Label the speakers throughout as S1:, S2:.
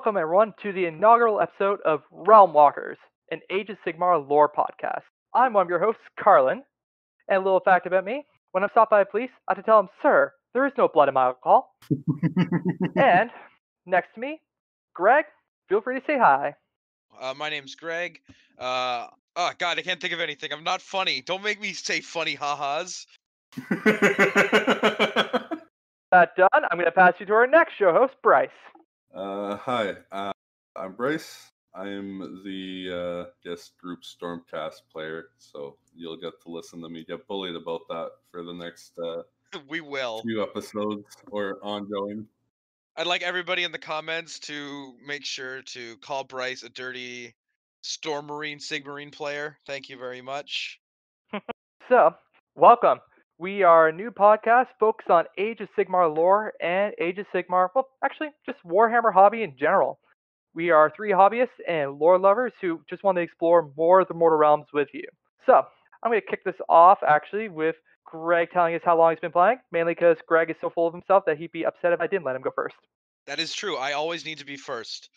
S1: Welcome everyone to the inaugural episode of Realm Walkers, an Age of Sigmar lore podcast. I'm one of your hosts, Carlin, and a little fact about me, when I'm stopped by the police, I have to tell them, sir, there is no blood in my alcohol. And next to me, Greg, feel free to say hi.
S2: My name's Greg. Oh God, I can't think of anything. I'm not funny. Don't make me say funny ha-has.
S1: That done, I'm going to pass you to our next show host, Bryce.
S3: Hi, I'm Bryce. I'm the guest group Stormcast player, so you'll get to listen to me get bullied about that for the next
S2: We will.
S3: few episodes or ongoing.
S2: I'd like everybody in the comments to make sure to call Bryce a dirty Storm Marine, Sigmarine player. Thank you very much.
S1: So, welcome. We are a new podcast focused on Age of Sigmar lore and Age of Sigmar, well, actually, just Warhammer hobby in general. We are three hobbyists and lore lovers who just want to explore more of the Mortal Realms with you. So, I'm going to kick this off actually with Greg telling us how long he's been playing, mainly because Greg is so full of himself that he'd be upset if I didn't let him go first.
S2: That is true. I always need to be first.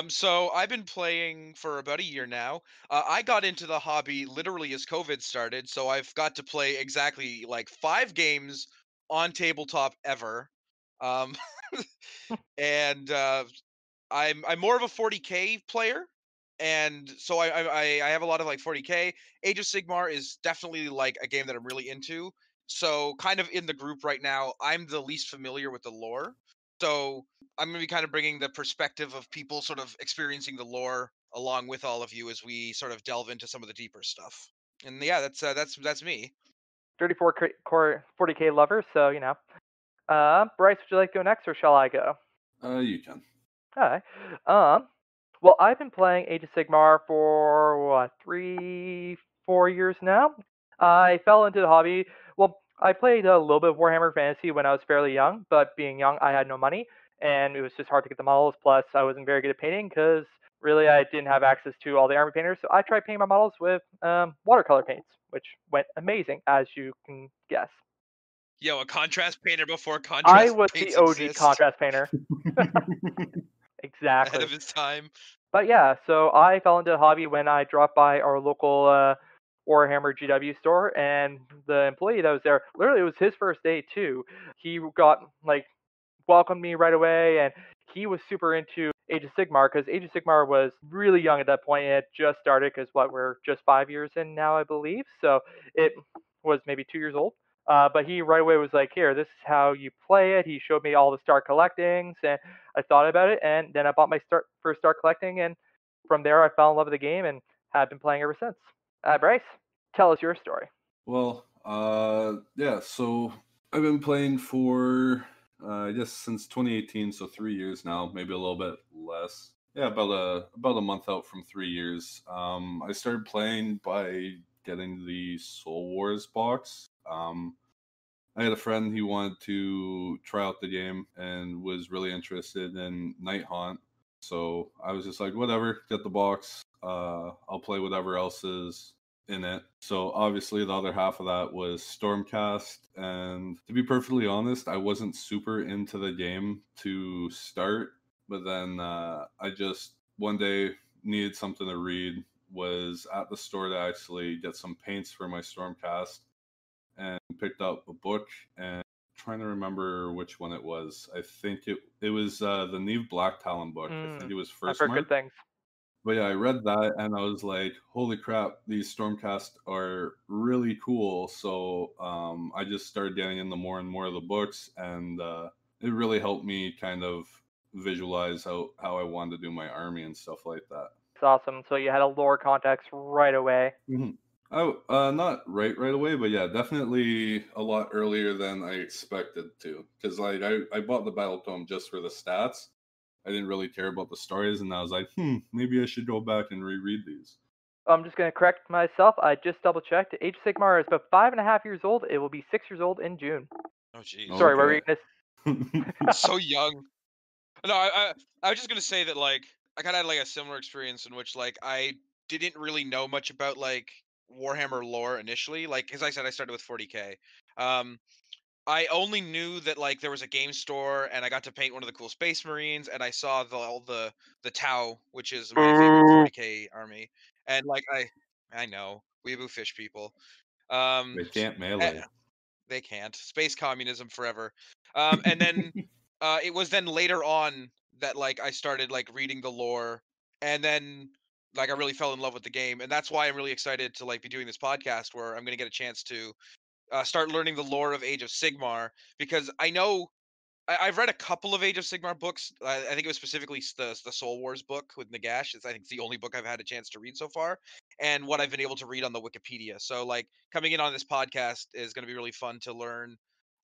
S2: So I've been playing for about a year now. I got into the hobby literally as COVID started, so I've got to play exactly like 5 games on tabletop ever. Um, and I'm more of a 40k player, and so I have a lot of like 40k. Age of Sigmar is definitely like a game that I'm really into. So kind of in the group right now, I'm the least familiar with the lore. So I'm gonna be kind of bringing the perspective of people sort of experiencing the lore along with all of you as we sort of delve into some of the deeper stuff. And yeah, that's me.
S1: 40k lover, so you know. Bryce, would you like to go next, or shall I go?
S3: You can.
S1: Alright. Well, I've been playing Age of Sigmar for, 4 years now. I fell into the hobby. Well, I played a little bit of Warhammer Fantasy when I was fairly young, but being young, I had no money, and it was just hard to get the models. Plus, I wasn't very good at painting because really I didn't have access to all the army painters. So I tried painting my models with watercolor paints, which went amazing, as you can guess.
S2: Yo, a contrast painter before
S1: I
S2: contrast
S1: was the
S2: paints
S1: OG
S2: exist.
S1: contrast painter.
S2: Ahead
S1: Exactly.
S2: of his time.
S1: But yeah, so I fell into the hobby when I dropped by our local Warhammer GW store, and the employee that was there, literally, it was his first day too. He got like welcomed me right away, and he was super into Age of Sigmar because Age of Sigmar was really young at that point. It had just started because what we're just 5 years in now, I believe. So it was maybe 2 years old. But he right away was like, "Here, this is how you play it." He showed me all the start collectings, and I thought about it, and then I bought my first start collecting, and from there I fell in love with the game and have been playing ever since. Bryce, tell us your story.
S3: Well, yeah. So I've been playing for I guess since 2018, so 3 years now, maybe a little bit less. Yeah, about a month out from 3 years. I started playing by getting the Soul Wars box. I had a friend who wanted to try out the game and was really interested in Night Haunt. So I was just like, whatever, get the box. I'll play whatever else is in it. So obviously the other half of that was Stormcast. And to be perfectly honest, I wasn't super into the game to start. But then I just one day needed something to read, was at the store to actually get some paints for my Stormcast, and picked up a book, and trying to remember which one it was. I think it was the Neve Black Talon book. I think it was
S1: I've
S3: First
S1: heard good
S3: Mark.
S1: things.
S3: But yeah, I read that and I was like, holy crap, these Stormcast are really cool. So I just started getting into more and more of the books, and it really helped me kind of visualize how I wanted to do my army and stuff like that.
S1: It's awesome. So you had a lore context right away.
S3: Mm-hmm. Oh, not right away, but yeah, definitely a lot earlier than I expected to. Because like I bought the Battle Tome just for the stats. I didn't really care about the stories, and I was like, maybe I should go back and reread these.
S1: I'm just going to correct myself. I just double checked. Age of Sigmar is about 5.5 years old. It will be 6 years old in June.
S2: Oh jeez.
S1: Sorry, we're
S3: Okay.
S1: reading this.
S2: So young. No, I was just gonna say that like I kind of had like a similar experience in which like I didn't really know much about like Warhammer lore initially. Like as I said, I started with 40k. Um, I only knew that like there was a game store, and I got to paint one of the cool Space Marines, and I saw all the Tau, which is my favorite
S1: Ooh.
S2: 40k army, and like I know weeaboo fish people, um,
S3: They can't
S2: eh,
S3: melee.
S2: they can't space communism forever, and then it was then later on that like I started like reading the lore, and then like I really fell in love with the game, and that's why I'm really excited to like be doing this podcast where I'm gonna get a chance to start learning the lore of Age of Sigmar, because I know I've read a couple of Age of Sigmar books. I think it was specifically the Soul Wars book with Nagash. I think it's the only book I've had a chance to read so far, and what I've been able to read on the Wikipedia. So like coming in on this podcast is going to be really fun to learn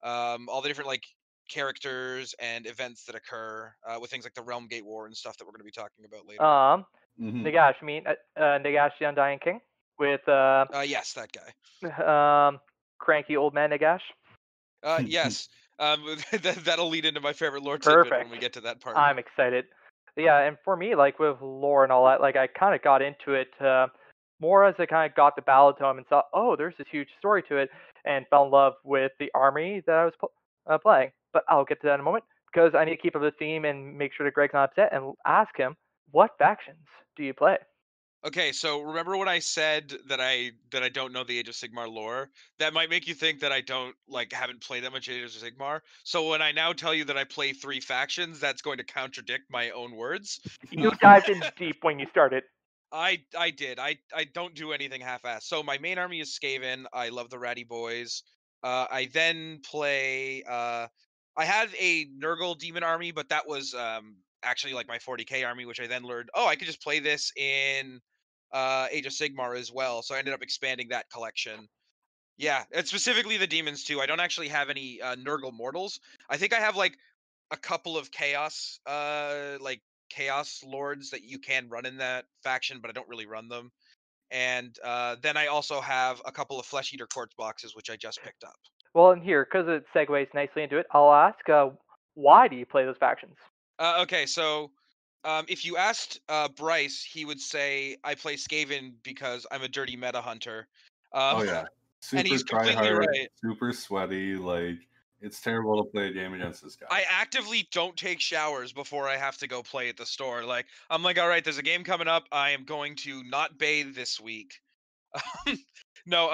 S2: all the different like characters and events that occur with things like the Realm Gate War and stuff that we're going to be talking about later.
S1: Um,
S3: Hmm.
S1: Nagash, I mean, Nagash the Undying King with
S2: Yes, that guy.
S1: cranky old man Nagash.
S2: Yes, that'll lead into my favorite lore tidbit when
S1: Perfect.
S2: we get to that part.
S1: I'm excited. Yeah, and for me, like with lore and all that, like I kind of got into it more as I kind of got the battle tome and saw, oh, there's this huge story to it, and fell in love with the army that I was playing. But I'll get to that in a moment because I need to keep up the theme and make sure that Greg's not upset and ask him, what factions do you play?
S2: Okay, so remember when I said that I don't know the Age of Sigmar lore? That might make you think that I don't like haven't played that much Age of Sigmar. So when I now tell you that I play 3 factions, that's going to contradict my own words.
S1: You
S2: Uh,
S1: dived in deep when you started.
S2: I did. I don't do anything half-assed. So my main army is Skaven. I love the Ratty Boys. I then play. I had a Nurgle Demon army, but that was actually like my 40k army, which I then learned. Oh, I could just play this in Age of Sigmar as well. So I ended up expanding that collection. Yeah, and specifically the demons too. I don't actually have any Nurgle mortals. I think I have like a couple of chaos lords that you can run in that faction, but I don't really run them. And then I also have a couple of flesh eater quartz boxes, which I just picked up.
S1: Well, and here, because it segues nicely into it, I'll ask, why do you play those factions?
S2: Okay, so if you asked Bryce, he would say I play Skaven because I'm a dirty meta hunter. Um,
S3: Oh yeah,
S2: and
S3: super
S2: he's completely
S3: tryhard,
S2: right.
S3: super sweaty. Like it's terrible to play a game against this guy.
S2: I actively don't take showers before I have to go play at the store. Like I'm like, all right, there's a game coming up. I am going to not bathe this week. No,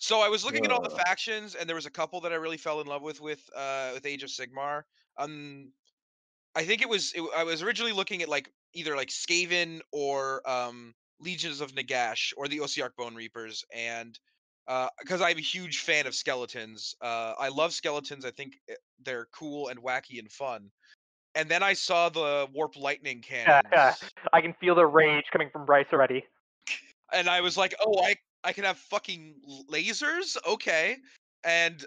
S2: so I was looking at all the
S3: Uh,
S2: factions, and there was a couple that I really fell in love with Age of Sigmar. Um, I think I was originally looking at like either like Skaven or Legions of Nagash or the Osiark Bone Reapers, and because I'm a huge fan of skeletons, I love skeletons. I think they're cool and wacky and fun. And then I saw the Warp Lightning cannons,
S1: I can feel the rage coming from Bryce already.
S2: and I was like, "Oh, I can have fucking lasers, okay." And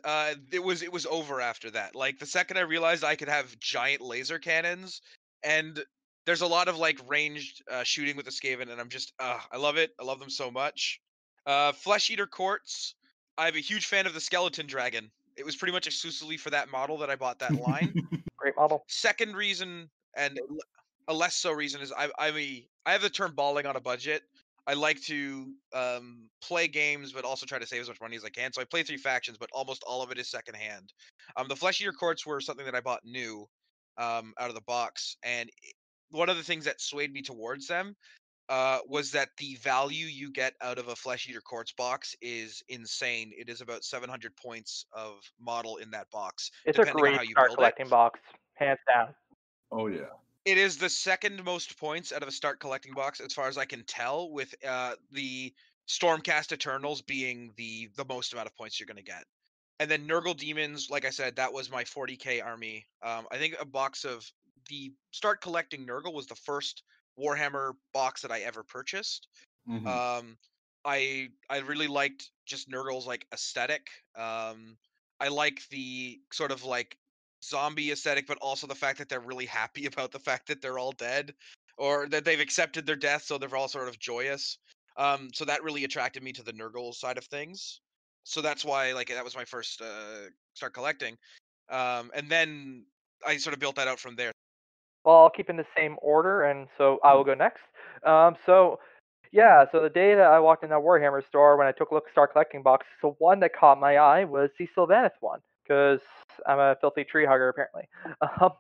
S2: it was over after that. Like the second I realized I could have giant laser cannons, and there's a lot of like ranged shooting with the Skaven, and I'm just I love it. I love them so much. Flesh Eater Quartz. I'm a huge fan of the Skeleton Dragon. It was pretty much exclusively for that model that I bought that line.
S1: Great model.
S2: Second reason, and a less so reason, is I have the term balling on a budget. I like to play games, but also try to save as much money as I can. So I play 3 factions, but almost all of it is secondhand. The Flesh Eater Courts were something that I bought new out of the box, and one of the things that swayed me towards them was that the value you get out of a Flesh Eater Quartz box is insane. It is about 700 points of model in that box,
S1: It's a
S2: depending on
S1: great
S2: how you
S1: start
S2: build it.
S1: collecting box, hands down.
S3: oh yeah.
S2: It is the second most points out of a start collecting box, as far as I can tell, with the Stormcast Eternals being the most amount of points you're going to get. And then Nurgle Demons, like I said, that was my 40k army. I think a box of the start collecting Nurgle was the first Warhammer box that I ever purchased.
S3: Hmm.
S2: Um, I really liked just Nurgle's like aesthetic. I like the sort of like zombie aesthetic, but also the fact that they're really happy about the fact that they're all dead, or that they've accepted their death, so they're all sort of joyous. So that really attracted me to the Nurgle side of things. So that's why like that was my first start collecting. And then I sort of built that out from there.
S1: Well, I'll keep in the same order, and so I will go next. So Yeah, so the day that I walked in that Warhammer store, when I took a look at Star Collecting Box, the one that caught my eye was the Sylvaneth one, because I'm a filthy tree hugger apparently. Um,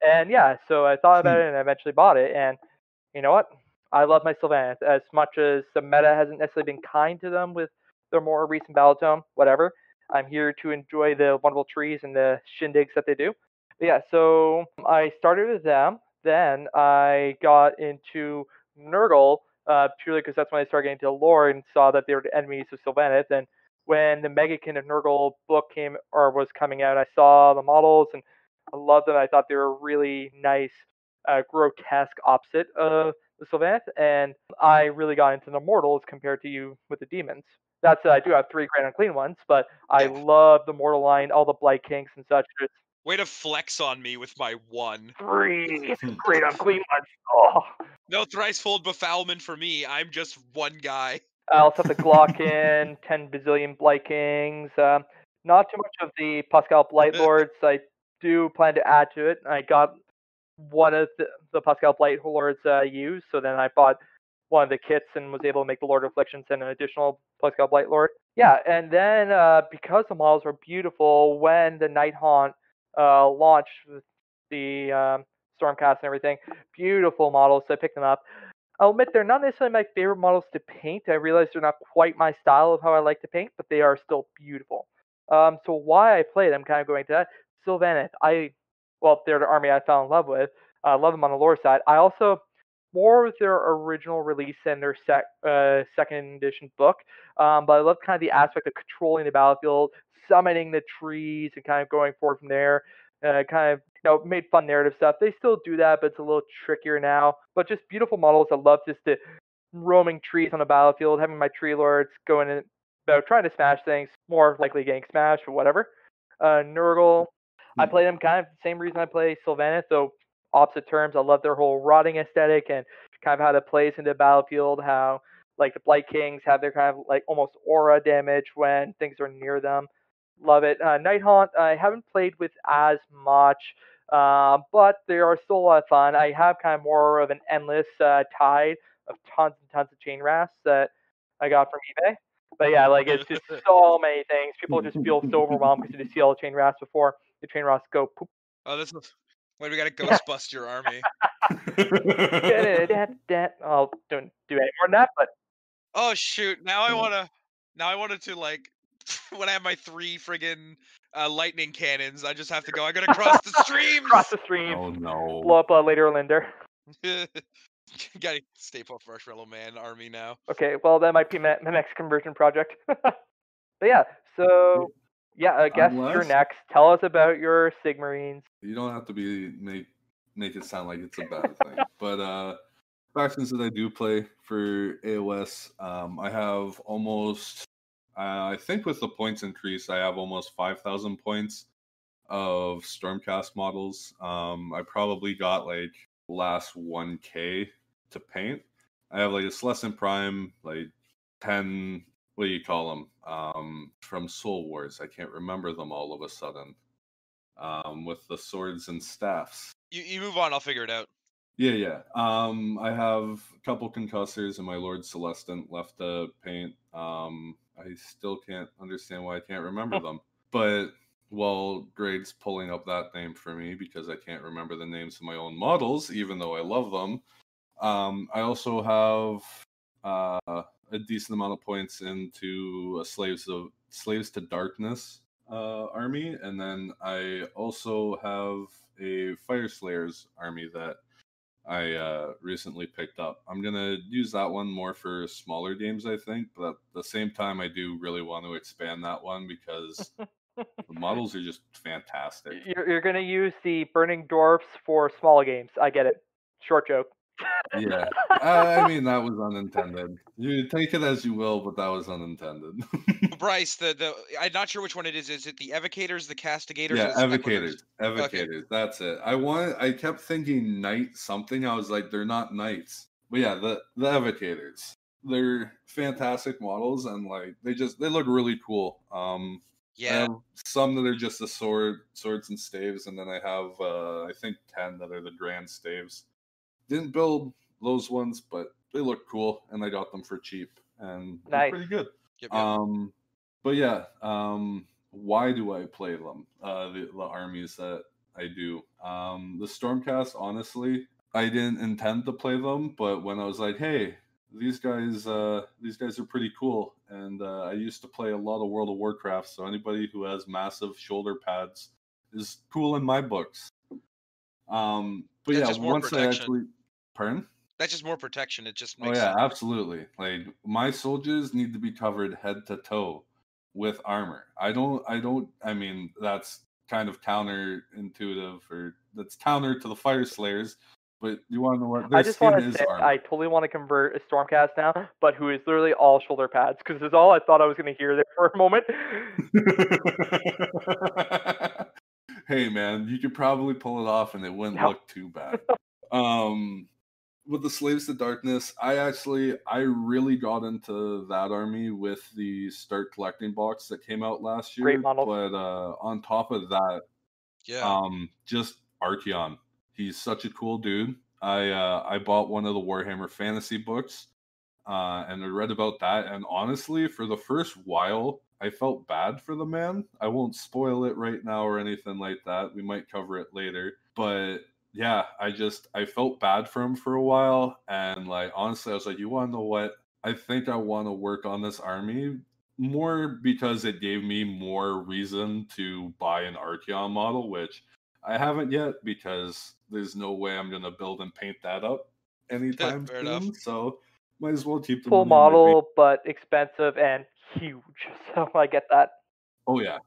S1: and yeah, so I thought about it and I eventually bought it. And you know what? I love my Sylvaneth as much as the meta hasn't necessarily been kind to them with their more recent battle tome. Whatever. I'm here to enjoy the wonderful trees and the shindigs that they do. But yeah, so I started with them. Then I got into Nurgle purely because that's when I started getting into the lore and saw that they were the enemies of Sylvaneth. And when the Megakin of Nurgle book came or was coming out, I saw the models and I loved them. I thought they were really nice, grotesque opposite of the Sylvaneth, and I really got into the mortals compared to you with the demons. That said, I do have three great unclean ones, but I
S2: Yeah.
S1: love the mortal line, all the blight kinks and such. There's
S2: Way to flex on me with my one.
S1: three great unclean ones. Oh.
S2: No thrice-fold befoulment for me. I'm just one guy.
S1: I also have the Glockin, 10 bazillion Blight Kings. Not too much of the Pascal Blight Lords. I do plan to add to it. I got one of the Pascal Blight Lords used, so then I bought one of the kits and was able to make the Lord of Afflictions and an additional Pascal Blight Lord. Yeah, and then because the models were beautiful, when the Night Haunt launched with the Stormcast and everything, beautiful models, so I picked them up. I'll admit they're not necessarily my favorite models to paint. I realize they're not quite my style of how I like to paint, but they are still beautiful. So why I played, I'm kind of going to that. Sylvaneth, well, they're the army I fell in love with. I love them on the lore side. I also more with their original release and their second edition book, but I love kind of the aspect of controlling the battlefield, summoning the trees, and kind of going forward from there. Kind of made fun narrative stuff. They still do that, but it's a little trickier now. But just beautiful models. I love just the roaming trees on the battlefield, having my tree lords going in about trying to smash things, more likely getting smashed or whatever. Nurgle, I play them kind of the same reason I play Sylvaneth, though opposite terms. I love their whole rotting aesthetic and kind of how that plays into the battlefield, how like the Blight Kings have their kind of like almost aura damage when things are near them. Love it. Night Haunt, I haven't played with as much, but they are still a lot of fun. I have kind of more of an endless tide of tons and tons of chain rafts that I got from eBay. But yeah, like it's just so many things. People just feel so overwhelmed because they just see all the chain rafts before the chain rafts go poop.
S2: Oh, this is. Wait, we gotta Ghostbust your army.
S1: Oh, don't do any more than that, but
S2: Oh shoot! Now I wanna. Now I wanted to like. When I have my 3 friggin' lightning cannons, I just have to go. I gotta cross the streams.
S1: cross the streams,
S3: Oh no.
S1: blow up later Linder.
S2: Gotta stay puft Marshmallow Man army now.
S1: Okay, well that might be my next conversion project. But yeah, so yeah, I guess you're
S3: Unless
S1: next. Tell us about your Sigmarines.
S3: you don't have to make it sound like it's a bad thing, but factions that I do play for AOS, I have almost. I think with the points increase, I have almost 5,000 points of Stormcast models. I probably got like last 1K to paint. I have like a Celestin Prime, like 10, what do you call them? From Soul Wars. I can't remember them all of a sudden. With the swords and staffs.
S2: You move on. I'll figure it out.
S3: Yeah. I have a couple concussors and my Lord Celestin left to paint. I still can't understand why I can't remember them. But while Grade's pulling up that name for me because I can't remember the names of my own models, even though I love them, I also have a decent amount of points into a Slaves to Darkness army, and then I also have a Fire Slayers army that I recently picked up. I'm gonna use that one more for smaller games, I think, but at the same time, I do really want to expand that one because the models are just fantastic.
S1: You're gonna use the Burning Dwarfs for small games. I get it. Short joke.
S3: Yeah, I mean that was unintended. You take it as you will, but that was unintended.
S2: Bryce, I'm not sure which one it is. Is it the Evocators, the Castigators,
S3: Yeah,
S2: or the Speculators?
S3: Evocators. That's it. I kept thinking knight something. I was like, they're not knights. But yeah, the Evocators. They're fantastic models, and like they look really cool. I
S2: Yeah.
S3: have some that are just the swords and staves, and then I have I think 10 that are the grand staves. Didn't build those ones, but they look cool, and I got them for cheap, and they're
S1: Nice.
S3: pretty good.
S2: Yep.
S3: But yeah, why do I play them? The armies that I do. The Stormcast, honestly, I didn't intend to play them, but when I was like, hey, these guys are pretty cool, and I used to play a lot of World of Warcraft, so anybody who has massive shoulder pads is cool in my books. But
S2: That's
S3: yeah,
S2: just more
S3: once I
S2: protection.
S3: actually, pardon?
S2: That's just more protection. It just
S3: Oh
S2: makes
S3: yeah,
S2: sense.
S3: absolutely. Like my soldiers need to be covered head to toe with armor. I mean, that's kind of counterintuitive, or that's counter to the Fire Slayers, but you want to know what? Their
S1: I just
S3: skin
S1: want to
S3: is
S1: say
S3: armor.
S1: I totally want to convert a Stormcast now, but who is literally all shoulder pads, because this is all I thought I was going to hear there for a moment.
S3: Hey man, you could probably pull it off and it wouldn't
S1: No.
S3: look too bad. With the Slaves to Darkness, I really got into that army with the Start Collecting box that came out last year.
S1: Great models.
S3: But on top of that,
S2: Yeah.
S3: just Archeon. He's such a cool dude. I bought one of the Warhammer Fantasy books, and I read about that. And honestly, for the first while, I felt bad for the man. I won't spoil it right now or anything like that. We might cover it later. But yeah, I felt bad for him for a while. And like, honestly, I was like, you want to know what? I think I want to work on this army more because it gave me more reason to buy an Archeon model, which I haven't yet because there's no way I'm going to build and paint that up anytime
S2: Fair
S3: soon.
S2: enough.
S3: So might as well keep the
S1: Full
S3: money in my bank.
S1: model, but expensive and huge. So I get that.
S3: Oh yeah.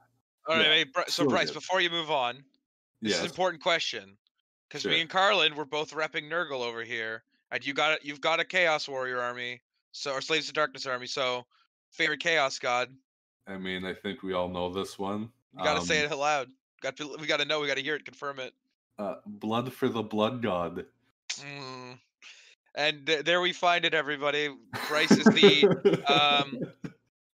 S2: All right,
S3: Yeah,
S2: hey, so
S3: so
S2: Bryce,
S3: good.
S2: before you move on, this is an
S3: Yes.
S2: important question because
S3: Sure.
S2: me and Carlin, we're both repping Nurgle over here, and you've got a Chaos Warrior army, or Slaves to Darkness army. So, favorite Chaos God?
S3: I mean, I think we all know this one.
S2: You got to say it aloud. We got to know. We got to hear it. Confirm it.
S3: Blood for the Blood God.
S2: And there we find it, everybody. Bryce is the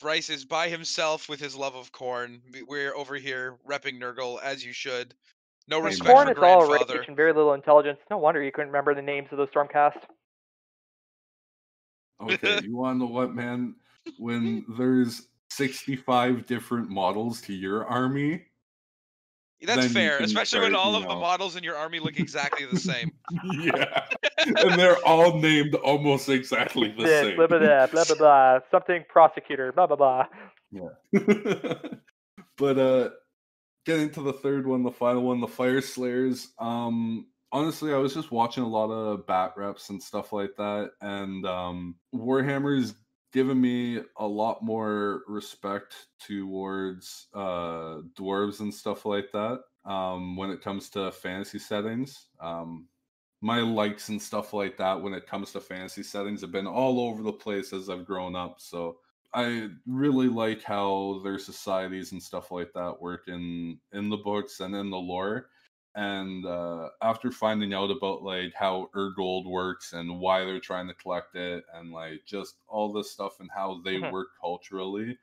S2: Bryce is by himself with his love of corn. We're over here repping Nurgle as you should. No
S3: Hey,
S2: respect
S1: Corn
S2: for
S1: is all
S2: grandfather.
S1: rage and very little intelligence. No wonder you couldn't remember the names of those Stormcast.
S3: Okay, you want to know what, man? When there's 65 different models to your army,
S2: That's
S3: then
S2: fair,
S3: you can
S2: especially when
S3: start,
S2: all of the models in your army look exactly the same.
S3: Yeah, and they're all named almost exactly the
S1: This,
S3: same.
S1: blah, blah, blah, blah, blah, blah. Something prosecutor, blah, blah, blah.
S3: Yeah. But getting to the third one, the final one, the Fire Slayers. Honestly, I was just watching a lot of bat reps and stuff like that, and Warhammer's given me a lot more respect towards dwarves and stuff like that. When it comes to fantasy settings, my likes and stuff like that when it comes to fantasy settings have been all over the place as I've grown up. So I really like how their societies and stuff like that work in the books and in the lore. And after finding out about like how Urgold works and why they're trying to collect it, and like just all this stuff and how they work culturally,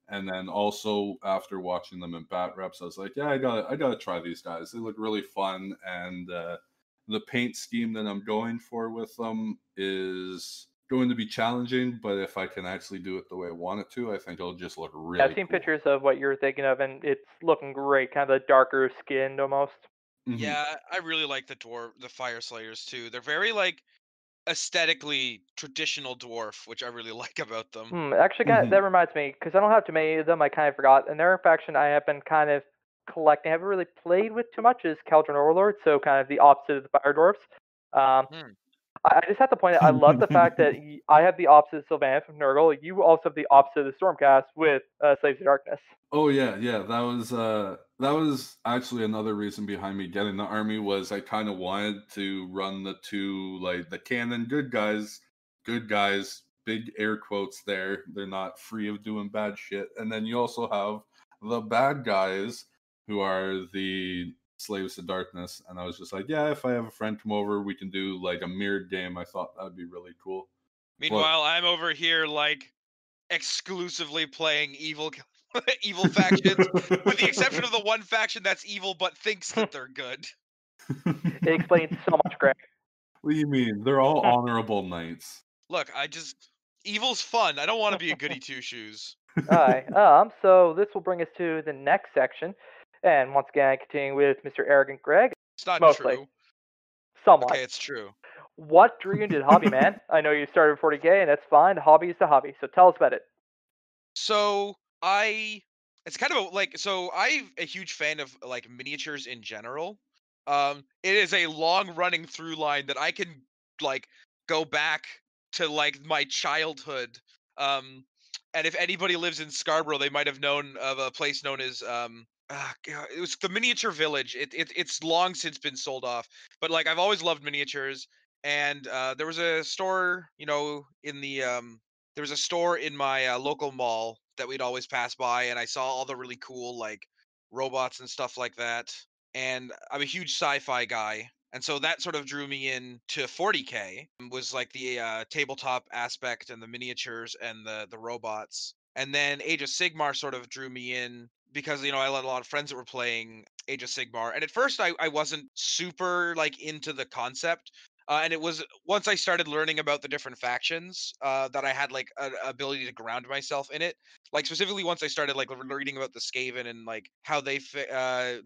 S3: and then also after watching them in bat reps, I was like, yeah, I gotta try these guys. They look really fun, and the paint scheme that I'm going for with them is going to be challenging, but if I can actually do it the way I want it to, I think it'll just look really
S1: I've seen
S3: cool.
S1: pictures of what you're thinking of, and it's looking great. Kind of the darker skinned almost.
S3: Mm-hmm.
S2: Yeah, I really like the Fire Slayers too. They're very like aesthetically traditional dwarf, which I really like about them.
S1: Actually, that reminds me, because I don't have too many of them, I kind of forgot. Another faction I have been kind of collecting, I haven't really played with too much, is Cauldron Overlord, so kind of the opposite of the Fire Dwarfs. I just have to point out, I love the fact that I have the opposite of Sylvain from Nurgle. You also have the opposite of the Stormcast with Slaves of Darkness.
S3: Oh yeah. That was actually another reason behind me getting the army. Was I kind of wanted to run the two, like the canon good guys, big air quotes there. They're not free of doing bad shit. And then you also have the bad guys who are the Slaves to Darkness. And I was just like, yeah, if I have a friend come over, we can do like a mirrored game. I thought that'd be really cool.
S2: Meanwhile, I'm over here like exclusively playing evil factions, with the exception of the one faction that's evil but thinks that they're good.
S1: It explains so much, Greg.
S3: What do you mean? They're all honorable knights.
S2: Look, evil's fun. I don't want to be a goody two shoes.
S1: Aye. So this will bring us to the next section, and once again, continuing with Mr. Arrogant Greg,
S2: It's not
S1: mostly,
S2: true.
S1: somewhat.
S2: Okay, it's true.
S1: What drew you into the hobby, man? I know you started with 40K, and that's fine. The hobby is the hobby. So tell us about it.
S2: So it's kind of I'm a huge fan of like miniatures in general. It is a long running through line that I can like go back to like my childhood. Um, and if anybody lives in Scarborough, they might have known of a place known as God, it was the Miniature Village. It's long since been sold off, but like I've always loved miniatures. And there was a store, in the there was a store in my local mall that we'd always pass by, and I saw all the really cool like robots and stuff like that. And I'm a huge sci-fi guy, and so that sort of drew me in to 40K. Was like the tabletop aspect and the miniatures and the robots. And then Age of Sigmar sort of drew me in because I had a lot of friends that were playing Age of Sigmar, and at first I wasn't super like into the concept, and it was once I started learning about the different factions that I had like an ability to ground myself in it. Like specifically, once I started like reading about the Skaven and like how they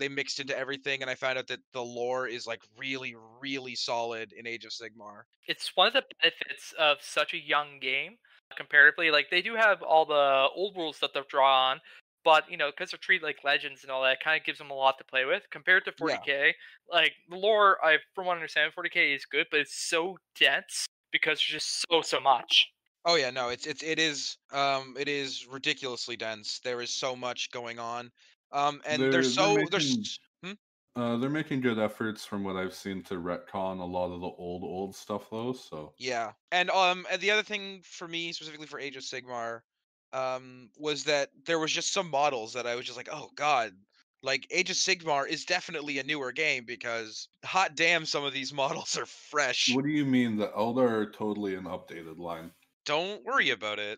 S2: mixed into everything, and I found out that the lore is like really, really solid in Age of Sigmar.
S1: It's one of the benefits of such a young game comparatively. Like they do have all the old rules that they'll draw on, but because they're treated like legends and all that, kind of gives them a lot to play with compared to
S2: Yeah.
S1: 40K. Like the lore, from what I understand, 40K is good, but it's so dense because there's just so much.
S2: Oh yeah, no, it is ridiculously dense. There is so much going on. And
S3: They're they're
S2: there's
S3: making they're making good efforts from what I've seen to retcon a lot of the old stuff though. So
S2: Yeah. And the other thing for me, specifically for Age of Sigmar, was that there was just some models that I was just like, oh god, like Age of Sigmar is definitely a newer game because hot damn, some of these models are fresh.
S3: what do you mean the Eldar are totally an updated line?
S2: Don't worry about it.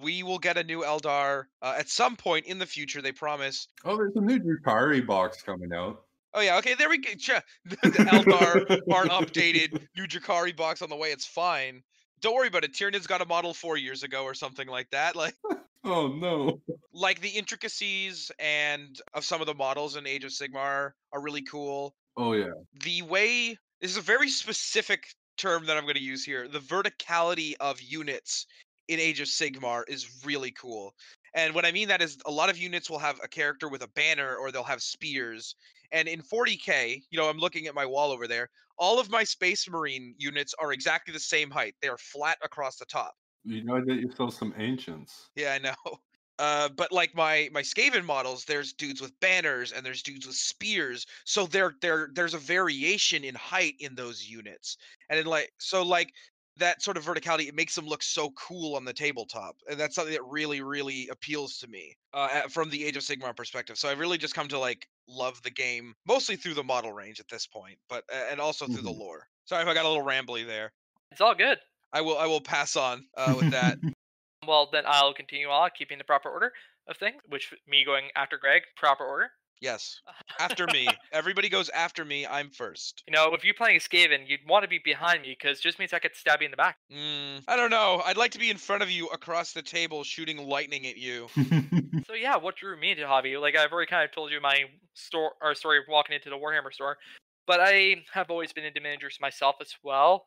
S2: We will get a new Eldar at some point in the future. They promise.
S3: Oh, there's a new Drukari box coming out.
S2: Oh yeah, okay, there we go. The Eldar aren't updated. New Drakari box on the way. It's fine. Don't worry about it. Tyranids got a model 4 years ago or something like that.
S3: Oh no.
S2: Like the intricacies and of some of the models in Age of Sigmar are really cool.
S3: Oh yeah.
S2: The way This is a very specific term that I'm going to use here. The verticality of units in Age of Sigmar is really cool. And what I mean that is a lot of units will have a character with a banner or they'll have spears. And in 40K, I'm looking at my wall over there. All of my Space Marine units are exactly the same height. They are flat across the top.
S3: You gotta get yourself some ancients.
S2: Yeah, I know. But like my Skaven models, there's dudes with banners and there's dudes with spears. So there's a variation in height in those units, and like that sort of verticality, it makes them look so cool on the tabletop, and that's something that really really appeals to me from the Age of Sigmar perspective. So I've really just come to like love the game mostly through the model range at this point, but and also through the
S3: Mhm.
S2: lore. Sorry if I got a little rambly there.
S1: It's all good.
S2: I will pass on with that.
S1: Well, then I'll continue on keeping the proper order of things, which me going after Greg, proper order.
S2: Yes. After me. Everybody goes after me. I'm first.
S1: If you're playing Skaven, you'd want to be behind me because just means I could stab you in the back.
S2: I don't know. I'd like to be in front of you across the table shooting lightning at you.
S1: So yeah, what drew me into hobby? Like I've already kind of told you my story of walking into the Warhammer store, but I have always been into miniatures myself as well.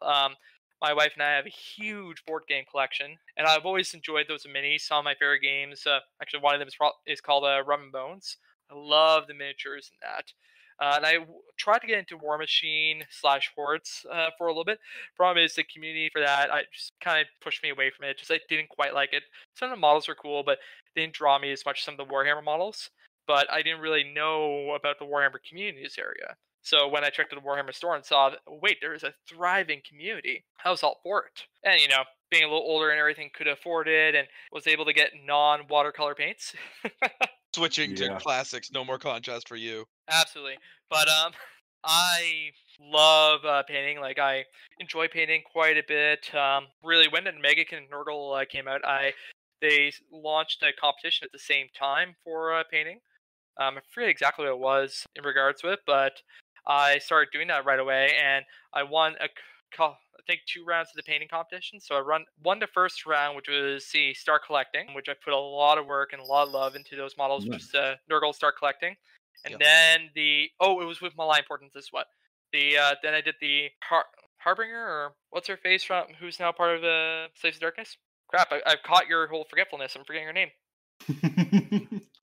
S1: My wife and I have a huge board game collection, and I've always enjoyed those minis. Some of my favorite games, actually, one of them is called Rum and Bones. I love the miniatures in that. And tried to get into War Machine / Hordes for a little bit. Problem is the community for that, I just kind of pushed me away from it. Just I didn't quite like it. Some of the models were cool, but they didn't draw me as much as some of the Warhammer models. But I didn't really know about the Warhammer community in this area. So when I checked out the Warhammer store and saw that, wait, there is a thriving community, I was all for it. And being a little older and everything, could afford it and was able to get non-watercolor paints.
S2: Switching to
S3: Yeah.
S2: classics. No more contrast for you.
S1: Absolutely. But I love painting. Like I enjoy painting quite a bit. Really, when the Megakin and Nurgle came out, they launched a competition at the same time for painting. I forget exactly what it was in regards to it, but I started doing that right away, and I won I think 2 rounds of the painting competition. So won the first round, which was the start collecting, which I put a lot of work and a lot of love into those models,
S3: Nice.
S1: just Nurgle start collecting. And
S2: Yep.
S1: then it was with Malign Portents as what. Then I did the Harbinger, or what's her face from who's now part of the Slaves of Darkness. Crap, I've caught your whole forgetfulness. I'm forgetting her name.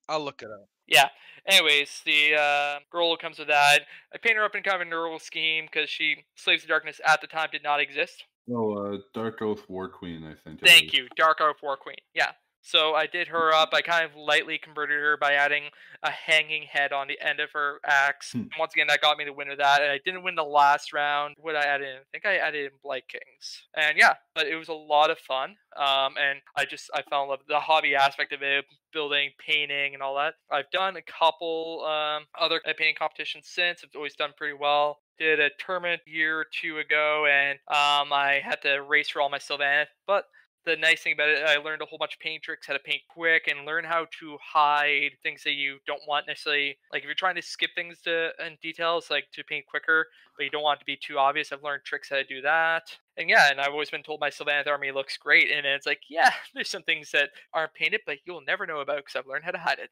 S2: I'll look it up.
S1: Yeah. Anyways, the girl who comes with that, I paint her up in kind of a neural scheme because Slaves of Darkness at the time did not exist.
S3: Oh, Dark Oath War Queen, I think it
S1: Thank
S3: is.
S1: you, Dark Oath War Queen. Yeah. So I did her up. I kind of lightly converted her by adding a hanging head on the end of her axe.
S3: Hmm.
S1: And once again, that got me the win of that. And I didn't win the last round. What I added in? I think I added in Blight Kings. And yeah, but it was a lot of fun. And I fell in love with the hobby aspect of it, building, painting, and all that. I've done a couple other painting competitions since. I've always done pretty well. Did a tournament a year or two ago, and I had to race for all my Sylvaneth, but the nice thing about it, I learned a whole bunch of paint tricks, how to paint quick, and learn how to hide things that you don't want necessarily. Like if you're trying to skip things in details, like to paint quicker, but you don't want it to be too obvious. I've learned tricks how to do that. And yeah, and I've always been told my Sylvaneth army looks great, and it's like, yeah, there's some things that aren't painted, but you'll never know about because I've learned how to hide it.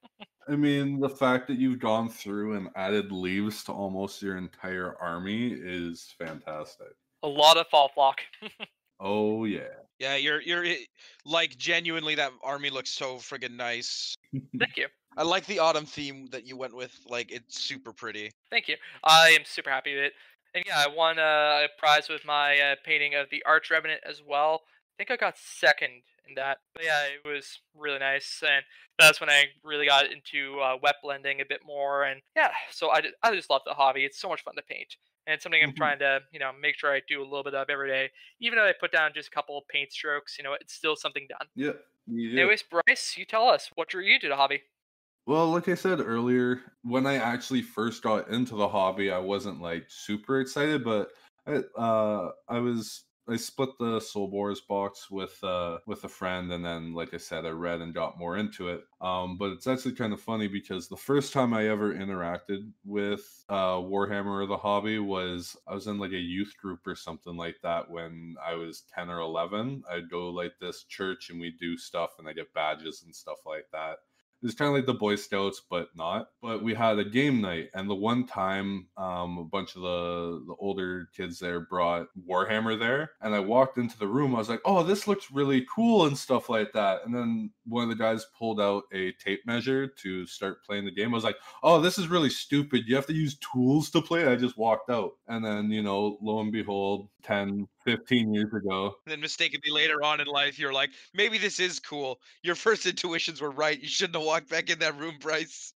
S3: I mean, the fact that you've gone through and added leaves to almost your entire army is fantastic.
S1: A lot of fall flock.
S3: Oh yeah.
S2: Yeah, you're like genuinely that army looks so friggin' nice.
S1: Thank you.
S2: I like the autumn theme that you went with. Like it's super pretty.
S1: Thank you. I am super happy with it. And yeah, I won a prize with my painting of the Arch Revenant as well. I think I got second in that. But yeah, it was really nice. And that's when I really got into wet blending a bit more. And yeah, so I just love the hobby. It's so much fun to paint. And it's something I'm
S3: Mhm.
S1: trying to, make sure I do a little bit of every day. Even if I put down just a couple of paint strokes, it's still something done.
S3: Yeah. Yeah.
S1: Anyways, Bryce, you tell us, what drew you to the hobby?
S3: Well, like I said earlier, when I actually first got into the hobby, I wasn't like super excited, but I split the Soul Boars box with a friend, and then like I said, I read and got more into it. But it's actually kind of funny because the first time I ever interacted with Warhammer or the hobby was I was in like a youth group or something like that when I was 10 or 11. I'd go like this church and we do stuff and I get badges and stuff like that. It's kind of like the Boy Scouts, but not. But we had a game night, and the one time, a bunch of the older kids there brought Warhammer there, and I walked into the room. I was like, "Oh, this looks really cool" and stuff like that. And then one of the guys pulled out a tape measure to start playing the game. I was like, "Oh, this is really stupid. You have to use tools to play." I just walked out, and then lo and behold, 10, 15 years ago.
S2: And then mistakenly later on in life, you're like, maybe this is cool. Your first intuitions were right. You shouldn't have walked back in that room, Bryce.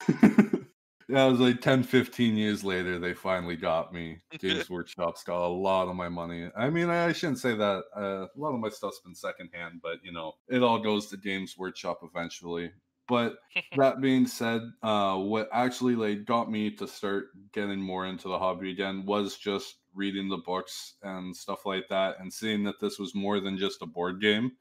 S3: Yeah, it was like 10, 15 years later, they finally got me. Games Workshop's got a lot of my money. I mean, I shouldn't say that. A lot of my stuff's been secondhand, but it all goes to Games Workshop eventually. But that being said, what actually like got me to start getting more into the hobby again was just reading the books and stuff like that, and seeing that this was more than just a board game.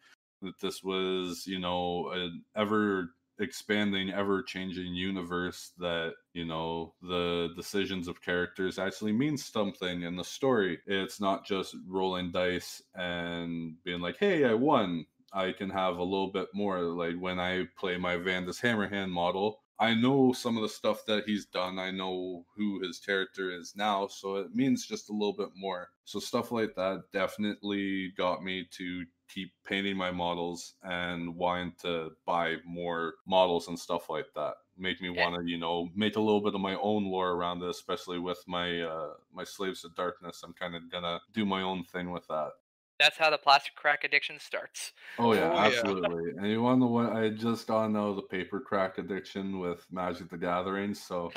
S3: That this was, an ever expanding, ever changing universe, that the decisions of characters actually mean something in the story. It's not just rolling dice and being like, hey, I won. I can have a little bit more. Like when I play my Vandus Hammerhand model, I know some of the stuff that he's done. I know who his character is now, so it means just a little bit more. So stuff like that definitely got me to keep painting my models and wanting to buy more models and stuff like that. Make me
S1: Yeah,
S3: want to, make a little bit of my own lore around it, especially with my Slaves of Darkness. I'm kind of gonna do my own thing with that.
S1: that's how the plastic crack addiction starts.
S3: Oh yeah,
S2: Oh yeah.
S3: absolutely. And you want to know what? I just got know the paper crack addiction with Magic the Gathering, so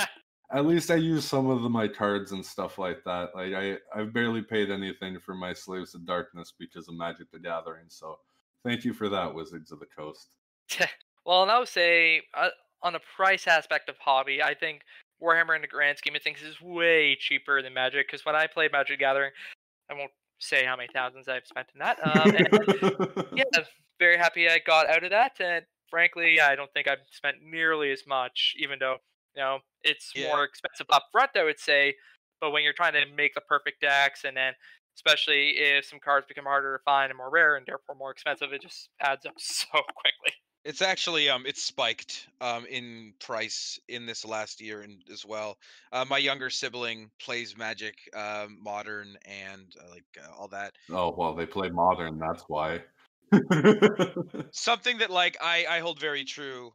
S3: at least I use some of my cards and stuff like that. Like I've barely paid anything for my Slaves of Darkness because of Magic the Gathering. So thank you for that, Wizards of the Coast.
S1: Well, and I would say on the price aspect of hobby, I think Warhammer in the grand scheme of things is way cheaper than Magic. Because when I played Magic the Gathering, I won't say how many thousands I've spent in that. And yeah, very happy I got out of that. And frankly, yeah, I don't think I've spent nearly as much, even though it's
S2: Yeah.
S1: more expensive up front, I would say. But when you're trying to make the perfect decks and then especially if some cards become harder to find and more rare and therefore more expensive. It just adds up so quickly.
S2: It's actually it's spiked in price in this last year and as well. My younger sibling plays Magic Modern and all that.
S3: Oh well, they play modern. That's why.
S2: Something that like I hold very true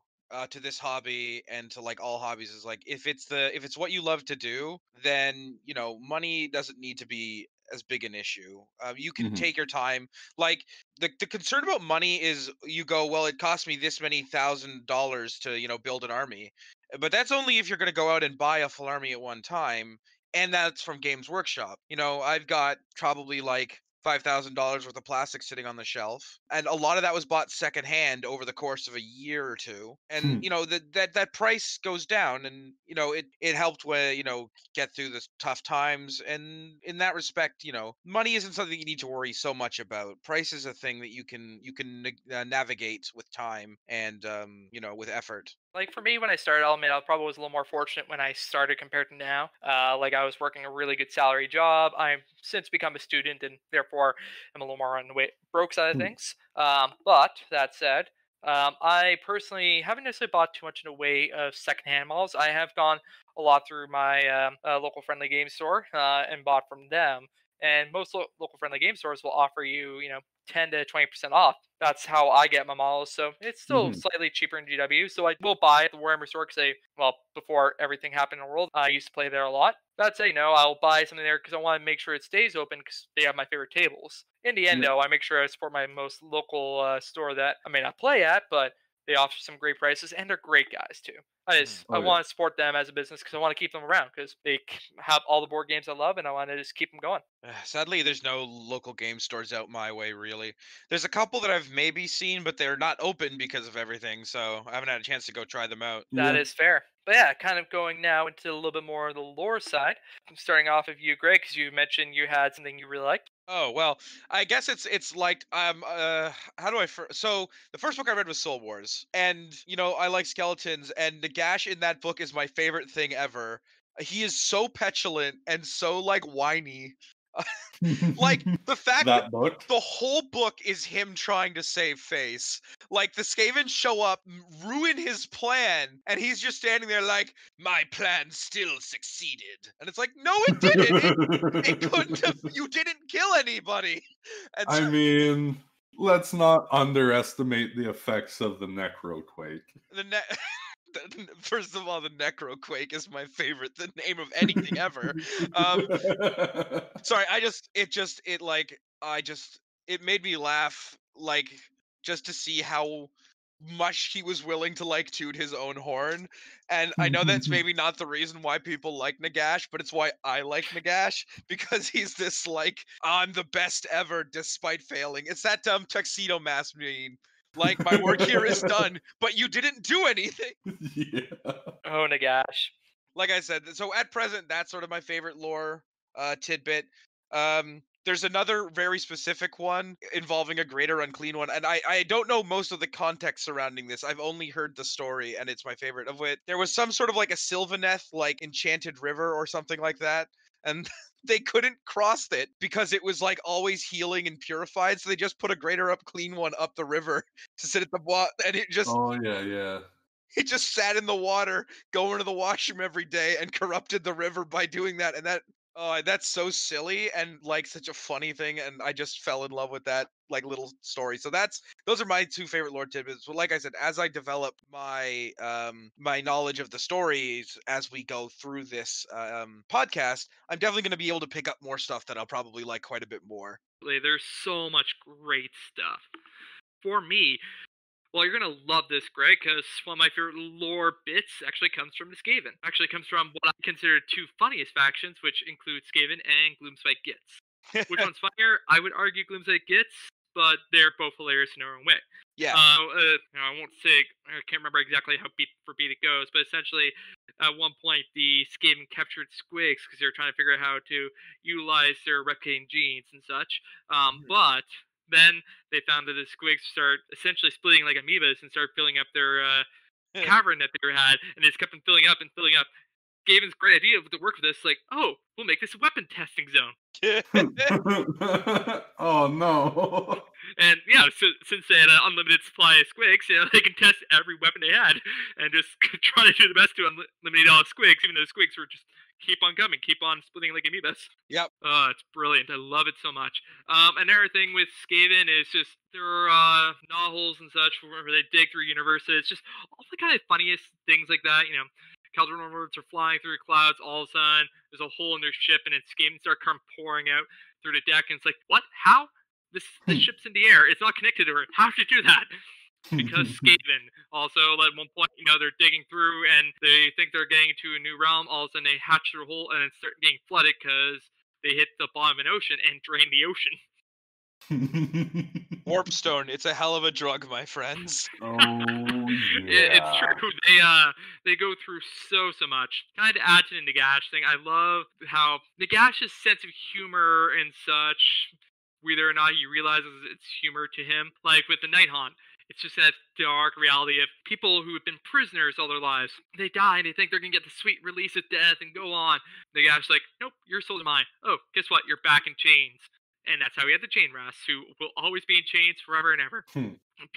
S2: to this hobby and to like all hobbies is like if it's what you love to do, then you know money doesn't need to be as big an issue. You can
S3: Mhm.
S2: take your time. Like the concern about money is you go, well, it cost me this many $1,000 to build an army, but that's only if you're going to go out and buy a full army at one time, and that's from Games Workshop. I've got probably like $5,000 worth of plastic sitting on the shelf, and a lot of that was bought secondhand over the course of a year or two. And
S3: Hmm.
S2: that price goes down, and it helped with get through the tough times. And in that respect, money isn't something you need to worry so much about. Price is a thing that you can navigate with time and with effort.
S1: Like for me, when I started, I'll admit I probably was a little more fortunate when I started compared to now. Like I was working a really good salary job. I've since become a student and therefore am a little more on the broke side of
S3: Hmm.
S1: things. But that said, I personally haven't necessarily bought too much in the way of secondhand models. I have gone a lot through my local friendly game store and bought from them. And most local friendly game stores will offer you, 10 to 20% off. That's how I get my models. So it's still
S3: Mhm.
S1: slightly cheaper in GW. So I will buy at the Warhammer store because before everything happened in the world, I used to play there a lot. That say, I'll buy something there because I want to make sure it stays open because they have my favorite tables. In the end,
S3: Yeah.
S1: though, I make sure I support my most local store that I may not play at, but they offer some great prices and they're great guys too. I
S3: Oh yeah.
S1: want to support them as a business because I want to keep them around because they have all the board games I love and I want to just keep them going.
S2: Sadly, there's no local game stores out my way, really. There's a couple that I've maybe seen, but they're not open because of everything, so I haven't had a chance to go try them out.
S1: That
S3: Yeah.
S1: is fair. But yeah, kind of going now into a little bit more of the lore side. I'm starting off with you, Greg, because you mentioned you had something you really liked.
S2: Oh well, I guess it's like how do I so the first book I read was Soul Wars, and I like skeletons, and Nagash in that book is my favorite thing ever. He is so petulant and so like whiny. Like the fact that
S3: That book.
S2: the whole book is him trying to save face. Like the Skavens show up, ruin his plan, and he's just standing there like, "My plan still succeeded." And it's like, "No, it didn't. It couldn't have. You didn't kill anybody." And
S3: I
S2: so
S3: mean, let's not underestimate the effects of the necroquake.
S2: the first of all, the Necroquake is my favorite. The name of anything ever. Um, Sorry, it made me laugh, like, just to see how much he was willing to like toot his own horn. And I know that's maybe not the reason why people like Nagash, but it's why I like Nagash because he's this like I'm the best ever despite failing. It's that dumb tuxedo mask meme. Like my work here is done, but you didn't do anything.
S3: Yeah.
S1: Oh, Nagash.
S2: Like I said, so at present, that's sort of my favorite lore tidbit. There's another very specific one involving a greater unclean one, and I don't know most of the context surrounding this. I've only heard the story, and it's my favorite. Of it, there was some sort of like a Sylvaneth, like enchanted river or something like that, and they couldn't cross it because it was like always healing and purified. So they just put a greater up clean one up the river to sit at the bottom, and
S3: Oh yeah, yeah.
S2: it just sat in the water, going to the washroom every day, and corrupted the river by doing that. And that's so silly and like such a funny thing. And I just fell in love with that like little story. So those are my two favorite lore tidbits. But like I said, as I develop my knowledge of the stories as we go through this podcast, I'm definitely going to be able to pick up more stuff that I'll probably like quite a bit more.
S1: There's so much great stuff. For me, well, you're gonna love this, Greg, because one of my favorite lore bits actually comes from the Skaven. Actually comes from what I consider two funniest factions, which include Skaven and Gloomspite Gitz. Which one's funnier? I would argue Gloomspite Gitz, but they're both hilarious in their own way.
S2: Yeah.
S1: I won't say, I can't remember exactly how beat for beat it goes, but essentially, at one point, the Skaven captured Squigs because they were trying to figure out how to utilize their replicating genes and such. But then they found that the squigs start essentially splitting like amoebas and start filling up their cavern that they had, and they just kept on filling up and filling up.
S4: Skaven's great idea to work with this, like, oh, we'll make this a weapon testing zone.
S3: Oh no.
S4: And yeah, so, since they had an unlimited supply of squigs, they can test every weapon they had and just try to do the best to eliminate all the squigs, even though the squigs were just keep on coming, keep on splitting like amoebas.
S2: Yep.
S4: It's brilliant. I love it so much. Another thing with Skaven is just there are knot and such where they dig through universes. Just all the kind of funniest things like that. Calderon words are flying through clouds. All of a sudden, there's a hole in their ship, and it's Skaven start come pouring out through the deck, and it's like, what? How? This ship's in the air. It's not connected to her. How did you do that? Because Skaven. Also, at one point, they're digging through and they think they're getting to a new realm. All of a sudden, they hatch through a hole and then start getting flooded because they hit the bottom of an ocean and drain the ocean.
S2: Warpstone, it's a hell of a drug, my friends.
S3: Oh yeah.
S4: It's true. They go through so much. Kind of add to the Nagash thing. I love how Nagash's sense of humor and such, whether or not he realizes it's humor to him, like with the Night Haunt. It's just that dark reality of people who have been prisoners all their lives. They die and they think they're going to get the sweet release of death and go on. The guy's like, nope, you're a soul of mine. Oh, guess what? You're back in chains. And that's how we have the chain rats, who will always be in chains forever and ever.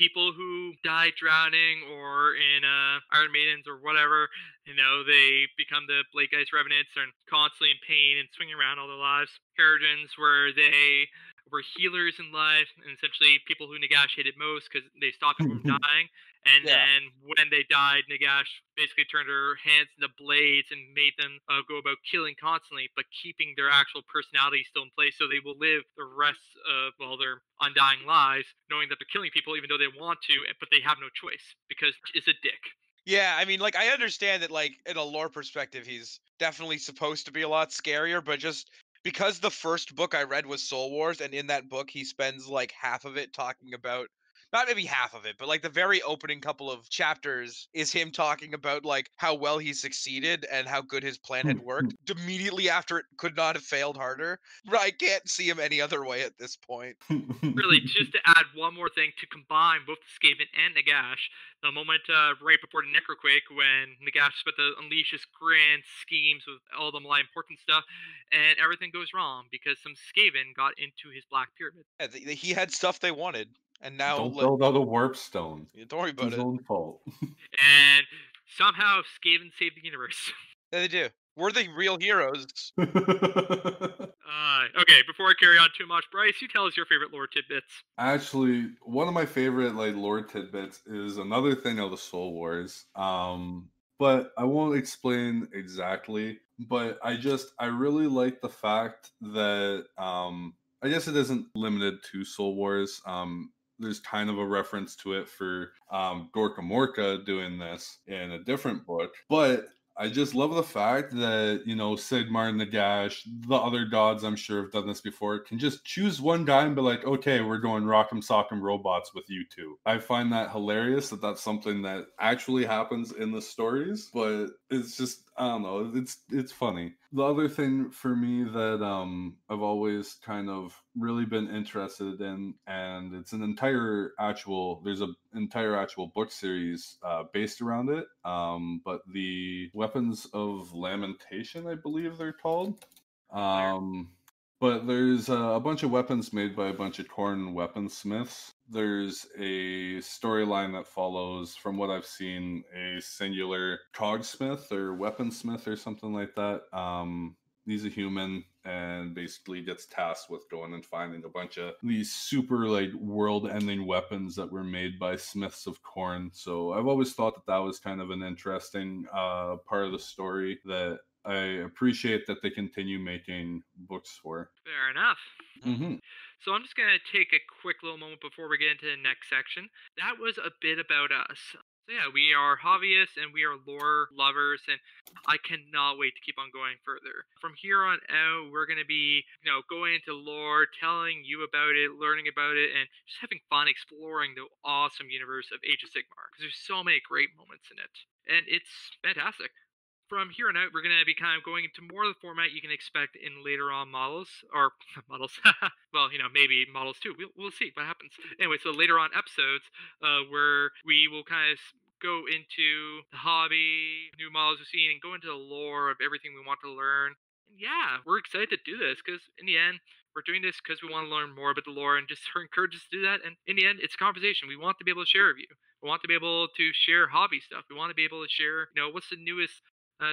S4: People who die drowning or in Iron Maidens or whatever, they become the Blake Ice Revenants and constantly in pain and swinging around all their lives. Harridans, where they were healers in life, and essentially people who Nagash hated most because they stopped them from dying. And then when they died, Nagash basically turned her hands into blades and made them go about killing constantly, but keeping their actual personality still in place, so they will live the rest of their undying lives, knowing that they're killing people even though they want to, but they have no choice because it's a dick.
S2: Yeah, I mean, I understand that, in a lore perspective, he's definitely supposed to be a lot scarier, but just because the first book I read was Soul Wars, and in that book he spends half of it talking about, not maybe half of it, but the very opening couple of chapters is him talking about how well he succeeded and how good his plan had worked. Immediately after, it could not have failed harder. I can't see him any other way at this point.
S4: Really, just to add one more thing to combine both Skaven and Nagash, the moment right before the Necroquake when Nagash is about to unleash his grand schemes with all the malign important stuff, and everything goes wrong because some Skaven got into his Black Pyramid.
S2: Yeah, he had stuff they wanted, and now
S3: Don't build out a warpstone.
S2: Don't worry about
S3: It's his own fault.
S4: And somehow Skaven saved the universe.
S2: Yeah, they do. We're the real heroes.
S4: Okay, before I carry on too much, Bryce, you tell us your favorite lore tidbits.
S3: Actually, one of my favorite lore tidbits is another thing of the Soul Wars. But I won't explain exactly. But I really like the fact that I guess it isn't limited to Soul Wars. There's kind of a reference to it for Gorka Morka doing this in a different book. But I just love the fact that, Sigmar, Nagash, the other gods I'm sure have done this before, can just choose one guy and be like, okay, we're going Rock'em Sock'em Robots with you two. I find that hilarious that that's something that actually happens in the stories, but it's just, I don't know, it's funny. The other thing for me that I've always kind of really been interested in, and it's there's an entire actual book series based around it, but the Weapons of Lamentation, I believe they're called. But there's a bunch of weapons made by a bunch of Khorne weaponsmiths. There's a storyline that follows, from what I've seen, a singular cogsmith or weaponsmith or something like that. He's a human and basically gets tasked with going and finding a bunch of these super world-ending weapons that were made by smiths of Khorne. So I've always thought that that was kind of an interesting part of the story that I appreciate that they continue making books for.
S4: Fair enough.
S3: Mm-hmm.
S4: So I'm just going to take a quick little moment before we get into the next section. That was a bit about us. So yeah, we are hobbyists and we are lore lovers, and I cannot wait to keep on going further. From here on out, we're going to be, going into lore, telling you about it, learning about it, and just having fun exploring the awesome universe of Age of Sigmar, because there's so many great moments in it. And it's fantastic. From here on out, we're going to be kind of going into more of the format you can expect in later on models, or models, well, maybe models too. We'll see what happens. Anyway, so later on episodes, where we will kind of go into the hobby, new models we've seen, and go into the lore of everything we want to learn. And yeah, we're excited to do this because in the end, we're doing this because we want to learn more about the lore and just encourage us to do that. And in the end, it's a conversation. We want to be able to share with you. We want to be able to share hobby stuff. We want to be able to share, what's the newest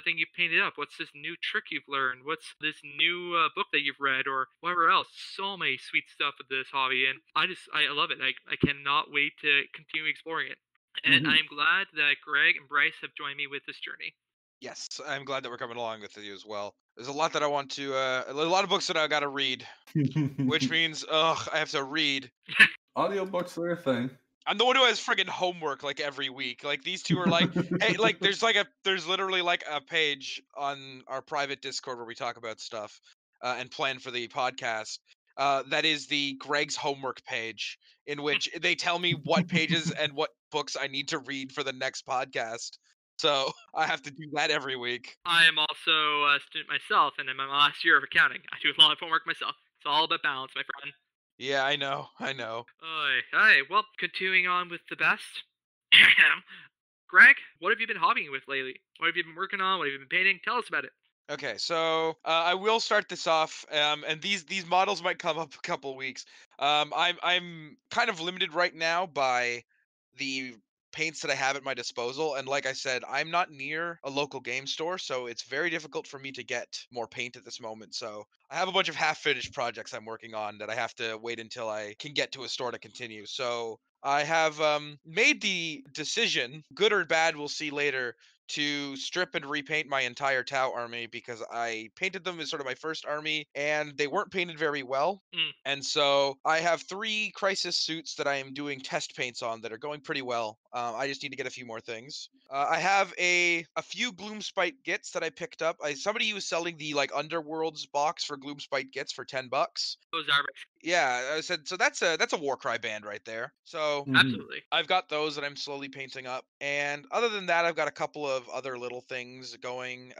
S4: thing you've painted up? What's this new trick you've learned? What's this new book that you've read or whatever else? So many sweet stuff with this hobby, and I love it. I cannot wait to continue exploring it. And
S3: Mhm.
S4: I'm glad that Greg and Bryce have joined me with this journey.
S2: Yes, I'm glad that we're coming along with you as well. There's a lot that I want to, a lot of books that I got to read, which means, I have to read.
S3: Audiobooks are a thing.
S2: I'm the one who has friggin' homework like every week. Like these two are like, hey, like there's literally like a page on our private Discord where we talk about stuff and plan for the podcast. That is the Greg's homework page, in which they tell me what pages and what books I need to read for the next podcast. So I have to do that every week.
S4: I am also a student myself, and I'm in my last year of accounting. I do a lot of homework myself. It's all about balance, my friend.
S2: Yeah, I know, I know.
S4: Hey, well, continuing on with the best. Greg, what have you been hobbying with lately? What have you been working on? What have you been painting? Tell us about it.
S2: Okay, so I will start this off, and these models might come up a couple weeks. I'm kind of limited right now by the paints that I have at my disposal, and like I said, I'm not near a local game store, so it's very difficult for me to get more paint at this moment. So I have a bunch of half-finished projects I'm working on that I have to wait until I can get to a store to continue. So I have made the decision, good or bad, we'll see later, to strip and repaint my entire Tau army because I painted them as sort of my first army and they weren't painted very well.
S4: Mm.
S2: And so I have 3 crisis suits that I am doing test paints on that are going pretty well. I just need to get a few more things. I have a few Gloomspite Gits that I picked up. Somebody was selling the like Underworlds box for Gloomspite Gits for $10.
S4: Those are
S2: Yeah, I said so. That's a Warcry band right there. So
S3: Mhm.
S4: absolutely.
S2: I've got those that I'm slowly painting up. And other than that, I've got a couple of other little things going.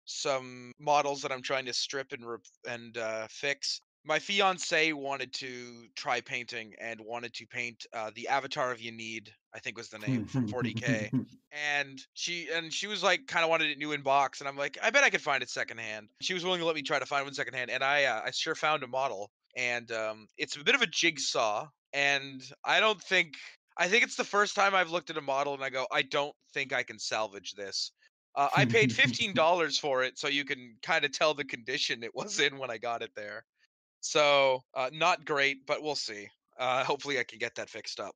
S2: Some models that I'm trying to strip and fix. My fiance wanted to try painting and wanted to paint the Avatar of Need, I think was the name from 40K. And she was like kind of wanted it new in box, and I'm like, I bet I could find it secondhand. She was willing to let me try to find one secondhand, and I sure found a model. And it's a bit of a jigsaw, and I think it's the first time I've looked at a model and I go, I don't think I can salvage this. I paid $15 for it, so you can kind of tell the condition it was in when I got it there. So not great, but we'll see. Hopefully, I can get that fixed up.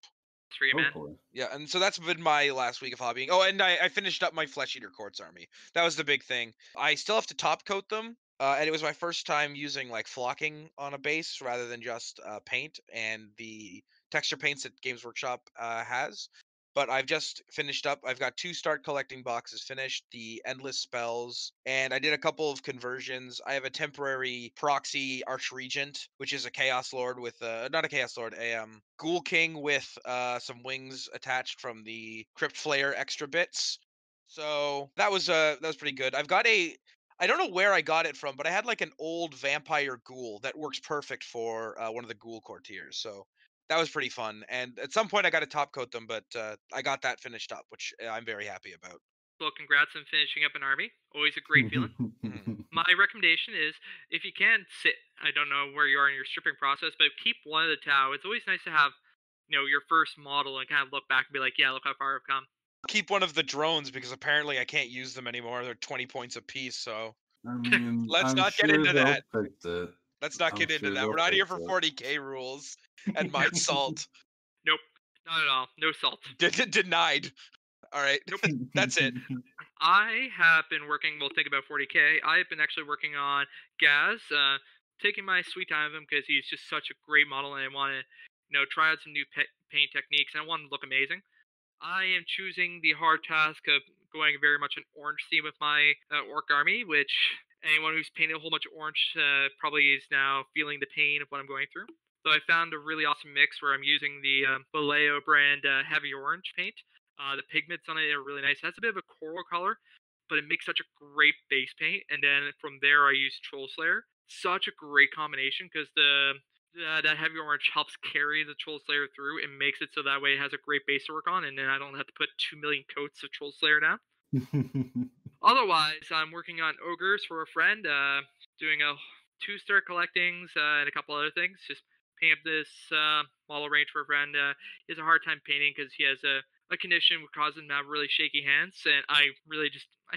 S4: It's for you, man.
S3: Hopefully.
S2: Yeah, and so that's been my last week of hobbying. Oh, and I finished up my Flesh Eater Quartz army. That was the big thing. I still have to top coat them, and it was my first time using like flocking on a base rather than just paint and the texture paints that Games Workshop has. But I've just finished up. I've got 2 start collecting boxes finished, the endless spells, and I did a couple of conversions. I have a temporary proxy Archregent, which is a Chaos Lord with not a Chaos Lord, a Ghoul King with some wings attached from the Crypt Flayer extra bits. So that was pretty good. I don't know where I got it from, but I had like an old vampire ghoul that works perfect for one of the ghoul courtiers. So that was pretty fun. And at some point, I got to top coat them, but I got that finished up, which I'm very happy about.
S4: Well, congrats on finishing up an army. Always a great feeling. My recommendation is if you can sit, I don't know where you are in your stripping process, but keep one of the Tau. It's always nice to have, your first model and kind of look back and be like, yeah, look how far I've come.
S2: Keep one of the drones because apparently I can't use them anymore. They're 20 points apiece. So
S3: I mean,
S2: let's
S3: I'm
S2: not get
S3: sure
S2: into
S3: they'll
S2: that.
S3: fix it.
S2: Let's not
S3: I'm
S2: get into
S3: sure
S2: that.
S3: they'll
S2: We're not here
S3: fix
S2: for
S3: it.
S2: 40K rules and Might Salt.
S4: Nope, not at all. No salt.
S2: Denied. All right. That's it.
S4: I have been working, well, think about 40K. I've been actually working on Gaz, taking my sweet time with him because he's just such a great model and I want to, try out some new paint techniques and I want him to look amazing. I am choosing the hard task of going very much an orange theme with my orc army, which anyone who's painted a whole bunch of orange probably is now feeling the pain of what I'm going through. So I found a really awesome mix where I'm using the Vallejo brand heavy orange paint. The pigments on it are really nice. It has a bit of a coral color, but it makes such a great base paint. And then from there, I use Troll Slayer. Such a great combination because the that heavy orange helps carry the Troll Slayer through and makes it so that way it has a great base to work on, and then I don't have to put 2 million coats of Troll Slayer down. Otherwise, I'm working on ogres for a friend, doing a 2-star collectings and a couple other things. Just painting up this model range for a friend. He has a hard time painting because he has a condition which causes him to have really shaky hands, and I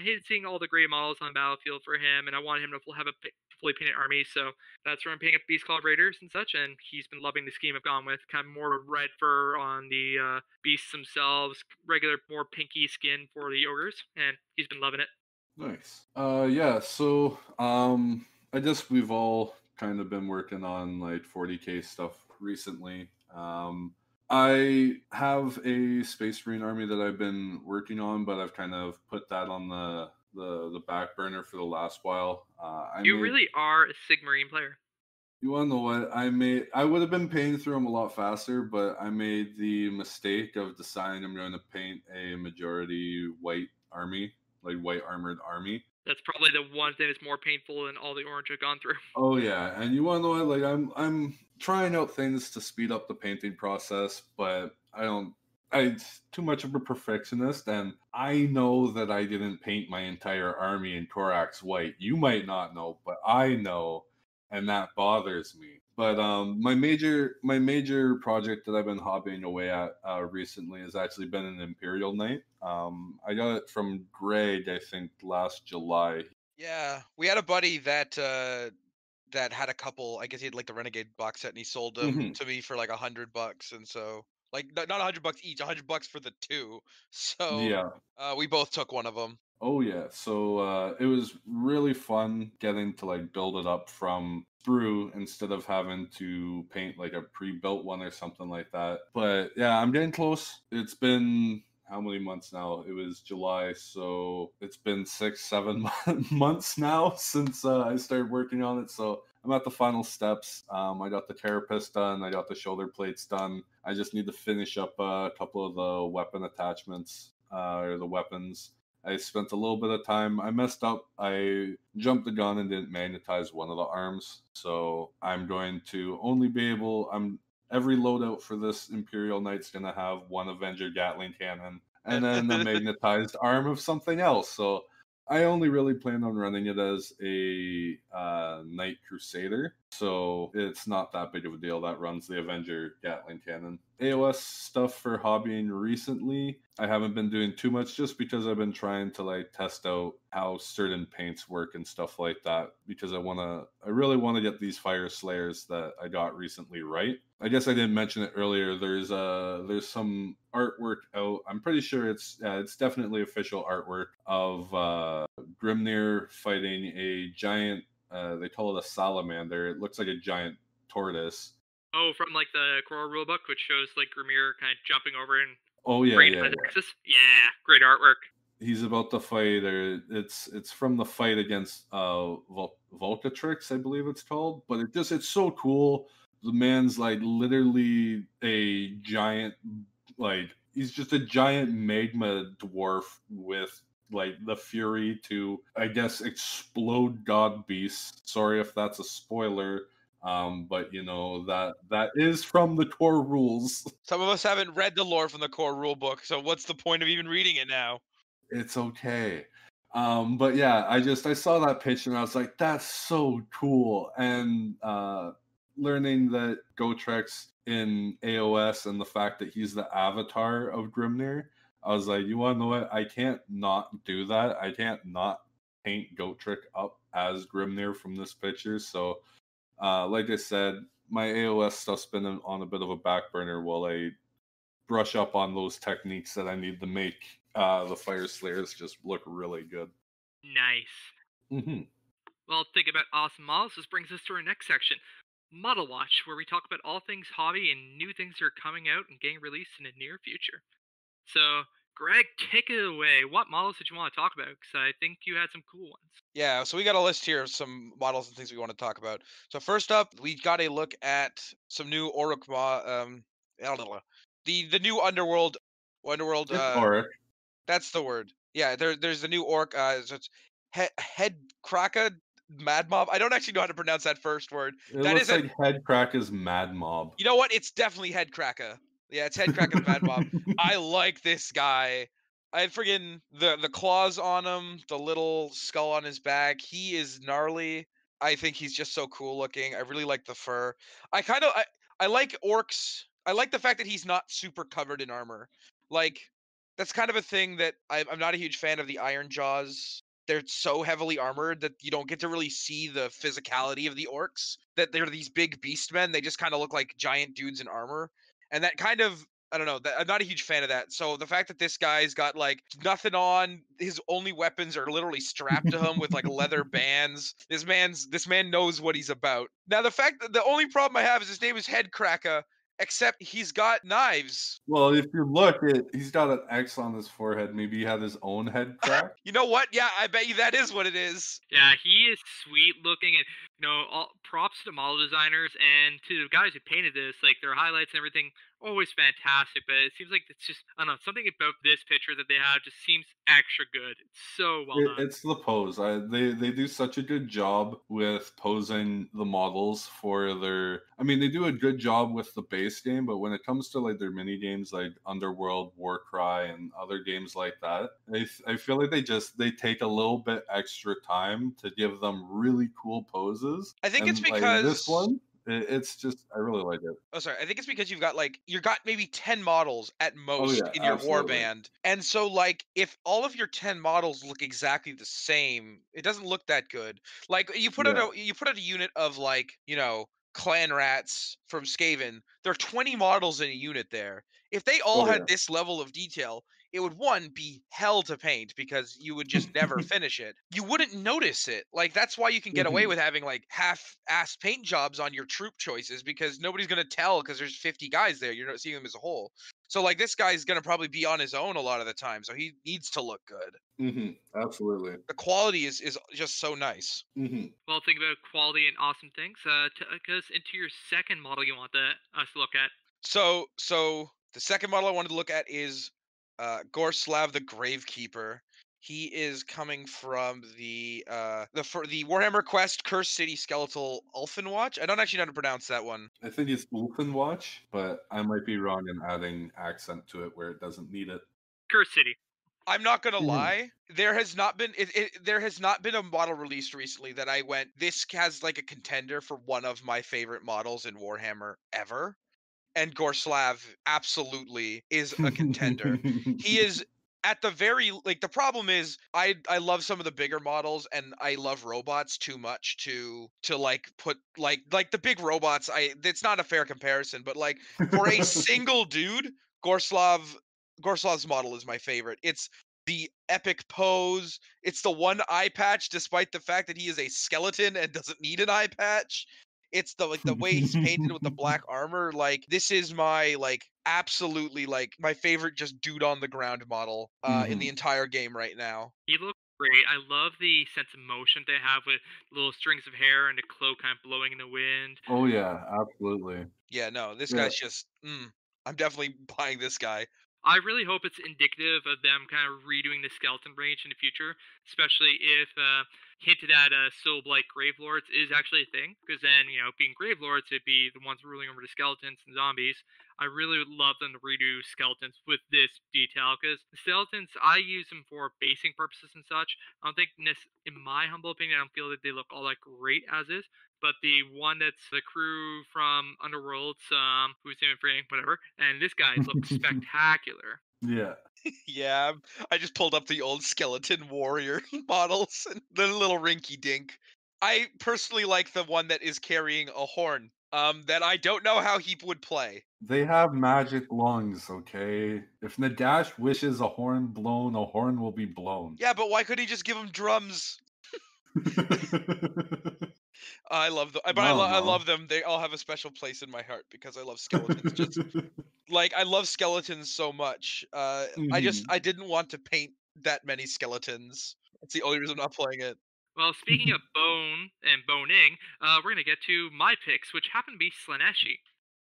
S4: hated seeing all the great models on the battlefield for him, and I wanted him to have a fully painted army. So that's where I'm painting up Beast Claw Raiders and such, and he's been loving the scheme I've gone with. Kind of more red fur on the beasts themselves, regular more pinky skin for the ogres, and he's been loving it.
S3: Nice. Yeah, so I guess we've all kind of been working on like 40K stuff recently. I have a Space Marine army that I've been working on, but I've kind of put that on the back burner for the last while.
S4: You really are a Sigmarine player.
S3: You want to know what I would have been painting through them a lot faster, but I made the mistake of deciding I'm going to paint a majority white army, like white armored army.
S4: That's probably the one thing that's more painful than all the orange I've gone through.
S3: Oh yeah, and you want to know what? Like I'm trying out things to speed up the painting process, but I'm too much of a perfectionist, and I know that I didn't paint my entire army in Thorax white. You might not know, but I know, and that bothers me. But my major project that I've been hobbying away at recently has actually been an Imperial Knight. I got it from Greg, I think, last July.
S2: Yeah, we had a buddy that that had a couple. I guess he had like the Renegade box set, and he sold them to me for like $100, and so like not $100 each, $100 for the two. So
S3: Yeah.
S2: we both took one of them.
S3: Oh yeah, so it was really fun getting to like build it up from sprue instead of having to paint like a pre-built one or something like that. But yeah, I'm getting close. It's been how many months now? It was July, so it's been 6, 7 months now since I started working on it. So I'm at the final steps. I got the carapace done. I got the shoulder plates done. I just need to finish up a couple of the weapon attachments or the weapons. I spent a little bit of time. I messed up. I jumped the gun and didn't magnetize one of the arms. So I'm going to only be able. Every loadout for this Imperial Knight's gonna have one Avenger Gatling cannon and then a magnetized arm of something else. So I only really plan on running it as a Knight Crusader, so it's not that big of a deal that runs the Avenger Gatling cannon. AOS stuff for hobbying recently, I haven't been doing too much just because I've been trying to like test out how certain paints work and stuff like that because I really want to get these Fire Slayers that I got recently right. I guess I didn't mention it earlier. There's some artwork out. I'm pretty sure it's definitely official artwork of Grimnir fighting a giant. They call it a salamander. It looks like a giant tortoise.
S4: Oh, from like the Core rulebook, which shows like Grimir kind of jumping over and
S3: Oh yeah,
S4: great
S3: yeah.
S4: axis. Yeah, great artwork.
S3: He's about to fight, or it's from the fight against Volcatrix, I believe it's called. But it's so cool. The man's like literally a giant, like he's just a giant magma dwarf with like the fury to, I guess, explode god beasts. Sorry if that's a spoiler. But you know that is from the core rules.
S2: Some of us haven't read the lore from the core rulebook, so what's the point of even reading it now?
S3: It's okay. But yeah, I saw that pitch and I was like, that's so cool. And learning that Gotrex in AOS and the fact that he's the avatar of Grimnir, I was like, you want to know what? I can't not do that. I can't not paint Gotrek up as Grimnir from this picture. So, like I said, my AOS stuff's been on a bit of a back burner while I brush up on those techniques that I need to make the Fire Slayers just look really good.
S4: Nice. Well, think about awesome models. This brings us to our next section, Model Watch, where we talk about all things hobby and new things that are coming out and getting released in the near future. So, Greg, take it away. What models did you want to talk about? Because I think you had some cool ones.
S2: Yeah, so we got a list here of some models and things we want to talk about. So first up, we got a look at some new the new Underworld.
S3: Auric.
S2: That's the word. Yeah, there's the new orc. So it's head Kraka. Mad Mob. I don't actually know how to pronounce that first word.
S3: It
S2: That
S3: looks
S2: is a.
S3: like Head Crack is Mad Mob.
S2: You know what? It's definitely Head Cracker. Yeah, it's Head Cracker the Mad Mob. I like this guy. I friggin' the claws on him, the little skull on his back. He is gnarly. I think he's just so cool looking. I really like the fur. I like orcs. I like the fact that he's not super covered in armor. Like that's kind of a thing that I'm not a huge fan of the Iron Jaws. They're so heavily armored that you don't get to really see the physicality of the orcs. That they're these big beast men. They just kind of look like giant dudes in armor. And that kind of I don't know. I'm not a huge fan of that. So the fact that this guy's got like nothing on, his only weapons are literally strapped to him with like leather bands. This man knows what he's about. Now the fact that the only problem I have is his name is Head Cracker, except he's got knives.
S3: Well, if you look, he's got an X on his forehead. Maybe he had his own head crack.
S2: You know what? Yeah, I bet you that is what it is.
S4: Yeah, he is sweet looking, and all props to the model designers and to the guys who painted this. Like their highlights and everything, always fantastic. But it seems like it's just I don't know something about this picture that they have just seems extra good. It's so well done.
S3: It's the pose. They do such a good job with posing the models for their. I mean, they do a good job with the base game, but when it comes to like their mini games like Underworld, Warcry, and other games like that, I feel like they take a little bit extra time to give them really cool poses.
S2: I think it's
S3: And, like,
S2: because
S3: this one, it's just I really like it.
S2: Oh, sorry. I think it's because you've got maybe 10 models at most
S3: yeah,
S2: in your
S3: absolutely.
S2: warband. And so like if all of your 10 models look exactly the same, it doesn't look that good. Like
S3: Yeah.
S2: you put out a unit of clan rats from Skaven. There are 20 models in a unit there. If they all
S3: Oh
S2: had
S3: yeah.
S2: this level of detail, it would one be hell to paint because you would just never finish it. You wouldn't notice it. Like that's why you can get away
S3: Mhm.
S2: with having like half-ass paint jobs on your troop choices because nobody's gonna tell because there's 50 guys there. You're not seeing them as a whole. So like this guy's gonna probably be on his own a lot of the time, so he needs to look good.
S3: Absolutely.
S2: The quality is just so nice.
S4: Well, think about quality and awesome things. Take us into your second model you want us to look at.
S2: So the second model I wanted to look at is Gorslav the Gravekeeper. He is coming from the Warhammer Quest Cursed City Skeletal Ulfenwatch. I don't actually know how to pronounce that one.
S3: I think it's Wolfenwatch, but I might be wrong in adding accent to it where it doesn't need it.
S4: Curse City.
S2: I'm not gonna
S3: Mhm.
S2: lie. There has not been there has not been a model released recently that I went. This has like a contender for one of my favorite models in Warhammer ever. And Gorslav absolutely is a contender. He is at the very like the problem is I love some of the bigger models and I love robots too much to like put like the big robots it's not a fair comparison but like for a single dude Gorslav Gorslav's model is my favorite. It's the epic pose. It's the one eye patch despite the fact that he is a skeleton and doesn't need an eye patch. It's the way he's painted with the black armor. Like this is my absolutely my favorite just dude on the ground model in the entire game right now.
S4: He looks great. I love the sense of motion they have with little strings of hair and the cloak kind of blowing in the wind.
S3: Oh yeah, absolutely.
S2: Yeah, no, this
S3: Yeah.
S2: guy's just I'm definitely buying this guy.
S4: I really hope it's indicative of them kind of redoing the skeleton range in the future, especially if hinted at Soul Blight Grave Lords is actually a thing. Because then, being Grave Lords, it'd be the ones ruling over the skeletons and zombies. I really would love them to redo skeletons with this detail because the skeletons, I use them for basing purposes and such. I don't think, in my humble opinion, I don't feel that they look all that great as is. But the one that's the crew from Underworld, who's name forgetting, whatever, and this guy looks spectacular.
S3: Yeah.
S2: Yeah, I just pulled up the old skeleton warrior models and the little rinky dink. I personally like the one that is carrying a horn. That I don't know how he would play.
S3: They have magic lungs, okay? If Nagash wishes a horn blown, a horn will be blown.
S2: Yeah, but why couldn't he just give him drums? I love them, but I love them. They all have a special place in my heart because I love skeletons. Just like I love skeletons so much. I didn't want to paint that many skeletons. That's the only reason I'm not playing it.
S4: Well, speaking of bone and boning, we're gonna get to my picks, which happen to be Slaneshi.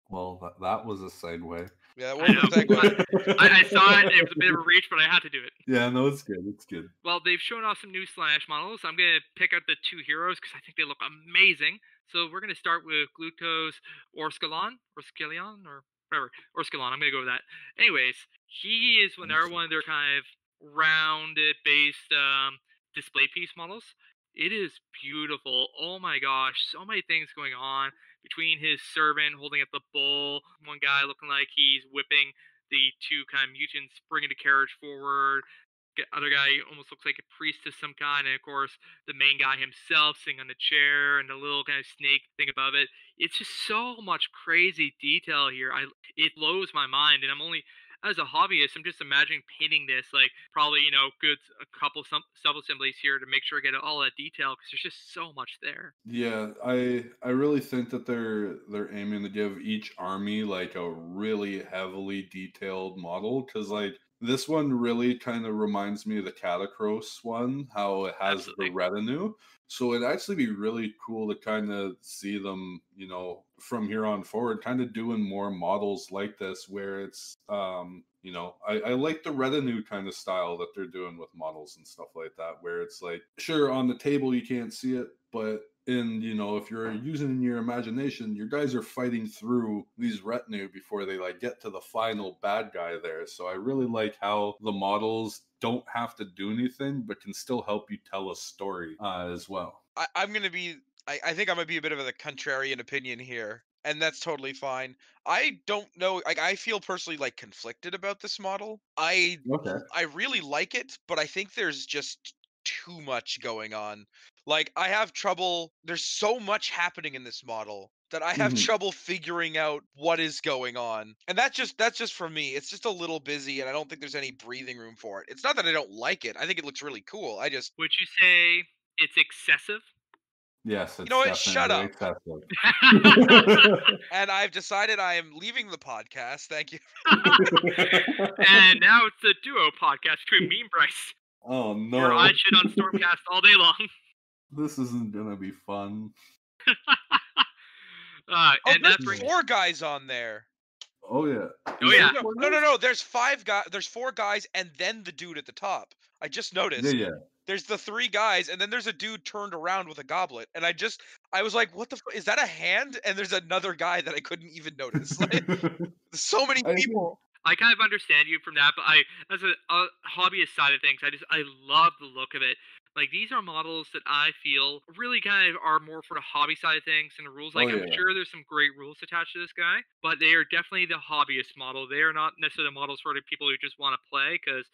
S3: Well, that was a segue.
S2: Yeah,
S4: I know.
S2: what a segue.
S4: I saw it. It was a bit of a reach, but I had to do it.
S3: Yeah, no, it's good. It's good.
S4: Well, they've shown off some new Slash models. I'm going to pick out the two heroes because I think they look amazing. So we're going to start with Glucose Orskelion, or whatever. Orskelion, I'm going to go with that. Anyways, he is another one of their kind of rounded based display piece models. It is beautiful. Oh my gosh, so many things going on between his servant holding up the bull, one guy looking like he's whipping the two kind of mutants, bringing the carriage forward. Other guy almost looks like a priest of some kind, and of course the main guy himself sitting on the chair, and the little kind of snake thing above it. It's just so much crazy detail here. It blows my mind, and I'm only as a hobbyist, I'm just imagining painting this like probably good a couple sub assemblies here to make sure I get all that detail because there's just so much there.
S3: Yeah, I really think that they're aiming to give each army like a really heavily detailed model, because like this one really kind of reminds me of the Catacross one, how it has
S4: Absolutely.
S3: the retinue. So it'd actually be really cool to kind of see them, from here on forward, kind of doing more models like this where it's I like the retinue kind of style that they're doing with models and stuff like that, where it's like, sure, on the table you can't see it, but if you're using your imagination, your guys are fighting through these retinue before they like get to the final bad guy there. So I really like how the models don't have to do anything but can still help you tell a story as well.
S2: I think I'm gonna be a bit of a contrarian opinion here, and that's totally fine. I don't know. Like, I feel personally like conflicted about this model.
S3: Okay.
S2: I really like it, but I think there's just too much going on. Like, I have trouble. There's so much happening in this model that I have
S3: Mhm.
S2: trouble figuring out what is going on. And that's just for me. It's just a little busy, and I don't think there's any breathing room for it. It's not that I don't like it. I think it looks really cool. I just,
S4: Would you say it's excessive?
S3: Yes,
S2: you know
S3: it's
S2: what? Shut
S3: definitely
S2: up.
S3: excessive.
S2: And I've decided I am leaving the podcast. Thank you.
S4: And now it's a duo podcast between me and Bryce,
S3: Oh
S4: where I
S3: no.
S4: shit on Stormcast all day long.
S3: This isn't gonna be fun.
S2: Oh,
S4: And
S2: there's
S4: that brings.
S2: 4 guys on there.
S3: Oh yeah.
S4: Oh
S3: Is
S4: yeah.
S3: there four
S2: No,
S3: guys?
S2: There's 5 guys. There's 4 guys, and then the dude at the top. I just noticed.
S3: Yeah,
S2: There's the 3 guys, and then there's a dude turned around with a goblet. And I was like, what the is that a hand? And there's another guy that I couldn't even notice. Like,
S3: yeah.
S2: so many
S3: I think
S2: people.
S4: I kind of understand you from that, but as a hobbyist side of things, I love the look of it. Like these are models that I feel really kind of are more for the hobby side of things and the rules.
S3: Oh
S4: Like I'm
S3: yeah.
S4: sure there's some great rules attached to this guy, but they are definitely the hobbyist model. They are not necessarily the models for the people who just want to play, because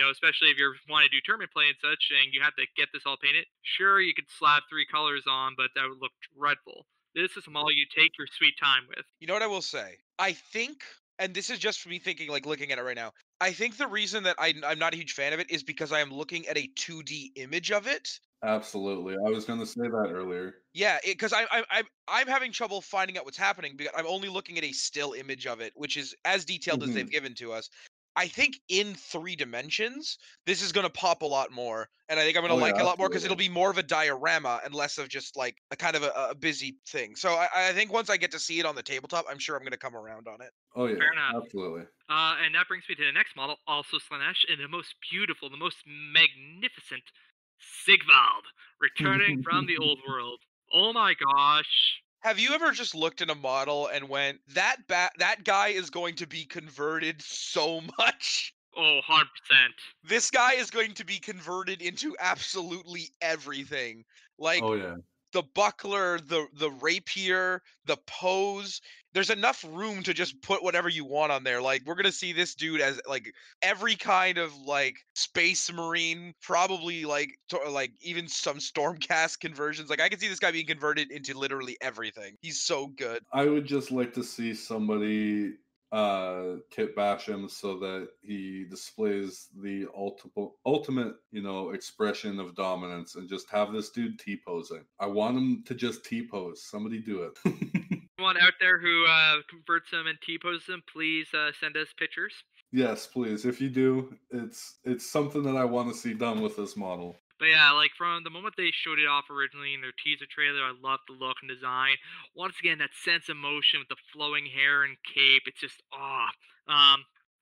S4: especially if you want to do tournament play and such, and you have to get this all painted. Sure, you could slap 3 colors on, but that would look dreadful. This is a model you take your sweet time with.
S2: You know what I will say? I think, and this is just for me thinking, like looking at it right now. I think the reason that I'm not a huge fan of it is because I am looking at a 2D image of it.
S3: Absolutely. I was gonna say that earlier.
S2: Yeah, because I'm having trouble finding out what's happening because I'm only looking at a still image of it, which is as detailed as they've
S3: Mhm.
S2: given to us. I think in 3 dimensions, this is gonna pop a lot more, and I think I'm gonna
S3: Oh yeah,
S2: like it a lot more because it'll
S3: absolutely.
S2: be more of a diorama and less of just like a kind of a busy thing. So I think once I get to see it on the tabletop, I'm sure I'm gonna come around on it.
S3: Oh yeah,
S4: Fair enough.
S3: absolutely.
S4: And that brings me to the next model, also Slanesh, and the most beautiful, the most magnificent Sigvald, returning from the old world. Oh my gosh.
S2: Have you ever just looked at a model and went, that guy is going to be converted so much?
S4: Oh, 100%.
S2: This guy is going to be converted into absolutely everything. Like
S3: Oh yeah.
S2: the buckler, the rapier, the pose. There's enough room to just put whatever you want on there. Like we're gonna see this dude as like every kind of like space marine, probably like like even some stormcast conversions. Like I can see this guy being converted into literally everything. He's so good.
S3: I would just like to see somebody kit bash him so that he displays the ultimate, expression of dominance, and just have this dude T-posing. I want him to just T-pose. Somebody do it.
S4: Anyone out there who converts them and T-poses them, please send us pictures.
S3: Yes, please. If you do, it's something that I want to see done with this model.
S4: But yeah, like from the moment they showed it off originally in their teaser trailer, I loved the look and design. Once again, that sense of motion with the flowing hair and cape, it's just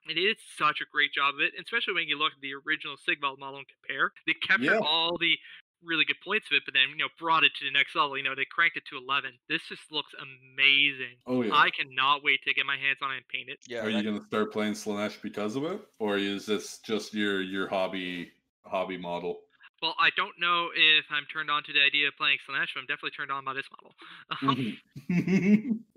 S4: it is such a great job of it, especially when you look at the original Sigvald model and compare. They captured
S3: Yeah.
S4: all the really good points of it, but then brought it to the next level. They cranked it to 11. This just looks amazing.
S3: Oh yeah.
S4: I cannot wait to get my hands on it and paint it.
S2: Yeah,
S3: Are you gonna start playing Slanesh because of it, or is this just your hobby model?
S4: Well, I don't know if I'm turned on to the idea of playing Slanesh, but I'm definitely turned on by this model.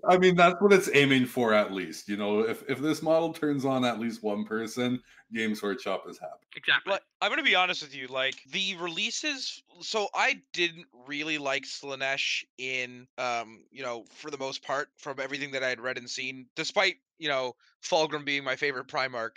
S3: I mean, that's what it's aiming for, at least. If this model turns on at least one person, Games Workshop is happy.
S4: Exactly.
S2: But I'm gonna be honest with you, like the releases. So I didn't really like Slanesh in, for the most part, from everything that I had read and seen. Despite Fulgrim being my favorite Primarch,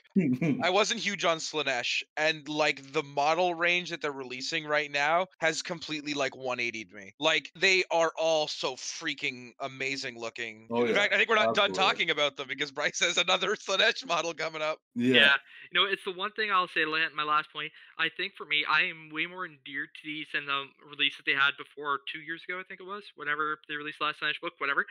S2: I wasn't huge on Slanesh, and like the model range that they're releasing right now has completely like 180'd me. Like they are all so freaking amazing looking.
S3: Oh,
S2: In
S3: yeah,
S2: fact, I think we're not done
S3: absolutely.
S2: talking about them because Bryce has another Slanesh model coming up.
S3: Yeah.
S4: It's the one thing I'll say. My last point. I think for me, I am way more endeared to these than the release that they had before 2 years ago. I think it was whenever they released last Slanesh book, whatever.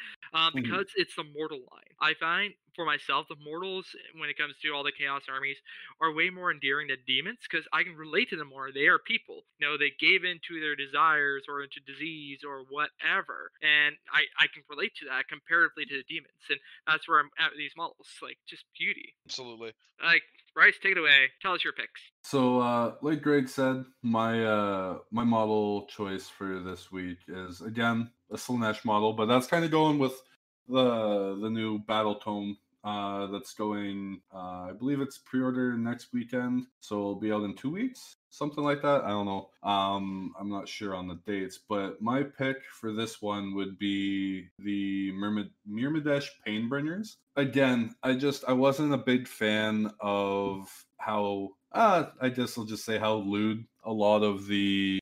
S4: Because it's the mortal line. I find for myself the mortals, when it comes to all the chaos armies, are way more endearing than demons because I can relate to them more. They are people. They gave in to their desires or into disease or whatever, and I can relate to that comparatively to the demons, and that's where I'm at with these models. Like just beauty.
S2: Absolutely.
S4: Like Bryce, take it away. Tell us your picks.
S3: So, like Greg said, my model choice for this week is again a Slanesh model, but that's kind of going with the new Battle Tome that's going. I believe it's pre-order next weekend, so it'll be out in 2 weeks, something like that. I don't know. I'm not sure on the dates, but my pick for this one would be the Myrmidesh Painbringers. Again, I wasn't a big fan of how I guess I'll just say how lewd a lot of the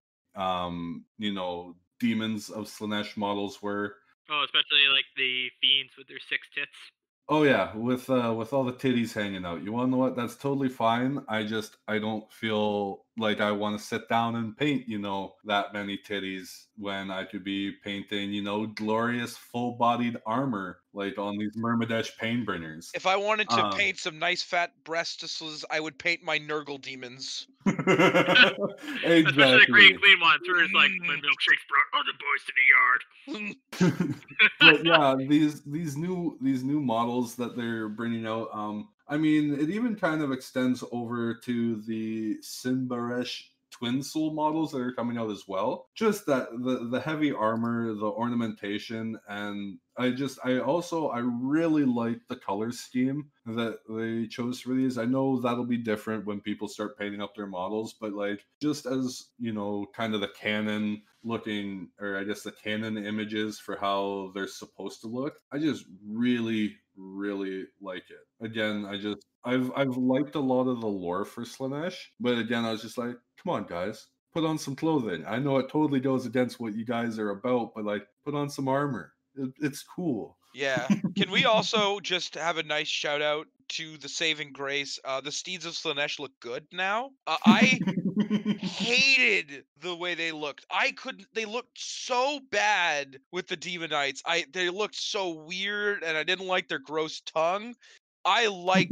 S3: demons of Slanesh models were.
S4: Oh, especially like the fiends with their 6 tits.
S3: Oh yeah, with all the titties hanging out. You want to know what? That's totally fine. I don't feel like I want to sit down and paint, that many titties when I could be painting, glorious full-bodied armor like on these Myrmidesh Painbringers.
S2: If I wanted to paint some nice fat breasts, I would paint my Nurgle demons.
S3: Exactly.
S4: Especially the green clean ones where it's like my milkshake's brought other boys to the yard.
S3: But yeah, these new models that they're bringing out, I mean, it even kind of extends over to the Sinbaresh Twin Soul models that are coming out as well. Just that the heavy armor, the ornamentation, and I really like the color scheme that they chose for these. I know that'll be different when people start painting up their models, but like just as kind of the canon looking, or I guess the canon images for how they're supposed to look, I just really like it. Again, I've liked a lot of the lore for Slanesh, but again, I was just like, come on guys, put on some clothing. I know it totally goes against what you guys are about, but like, put on some armor. It's cool.
S2: Yeah. Can we also just have a nice shout out to the saving grace? The steeds of Slanesh look good now. I hated the way they looked. They looked so bad with the Demonites. They looked so weird, and I didn't like their gross tongue. I like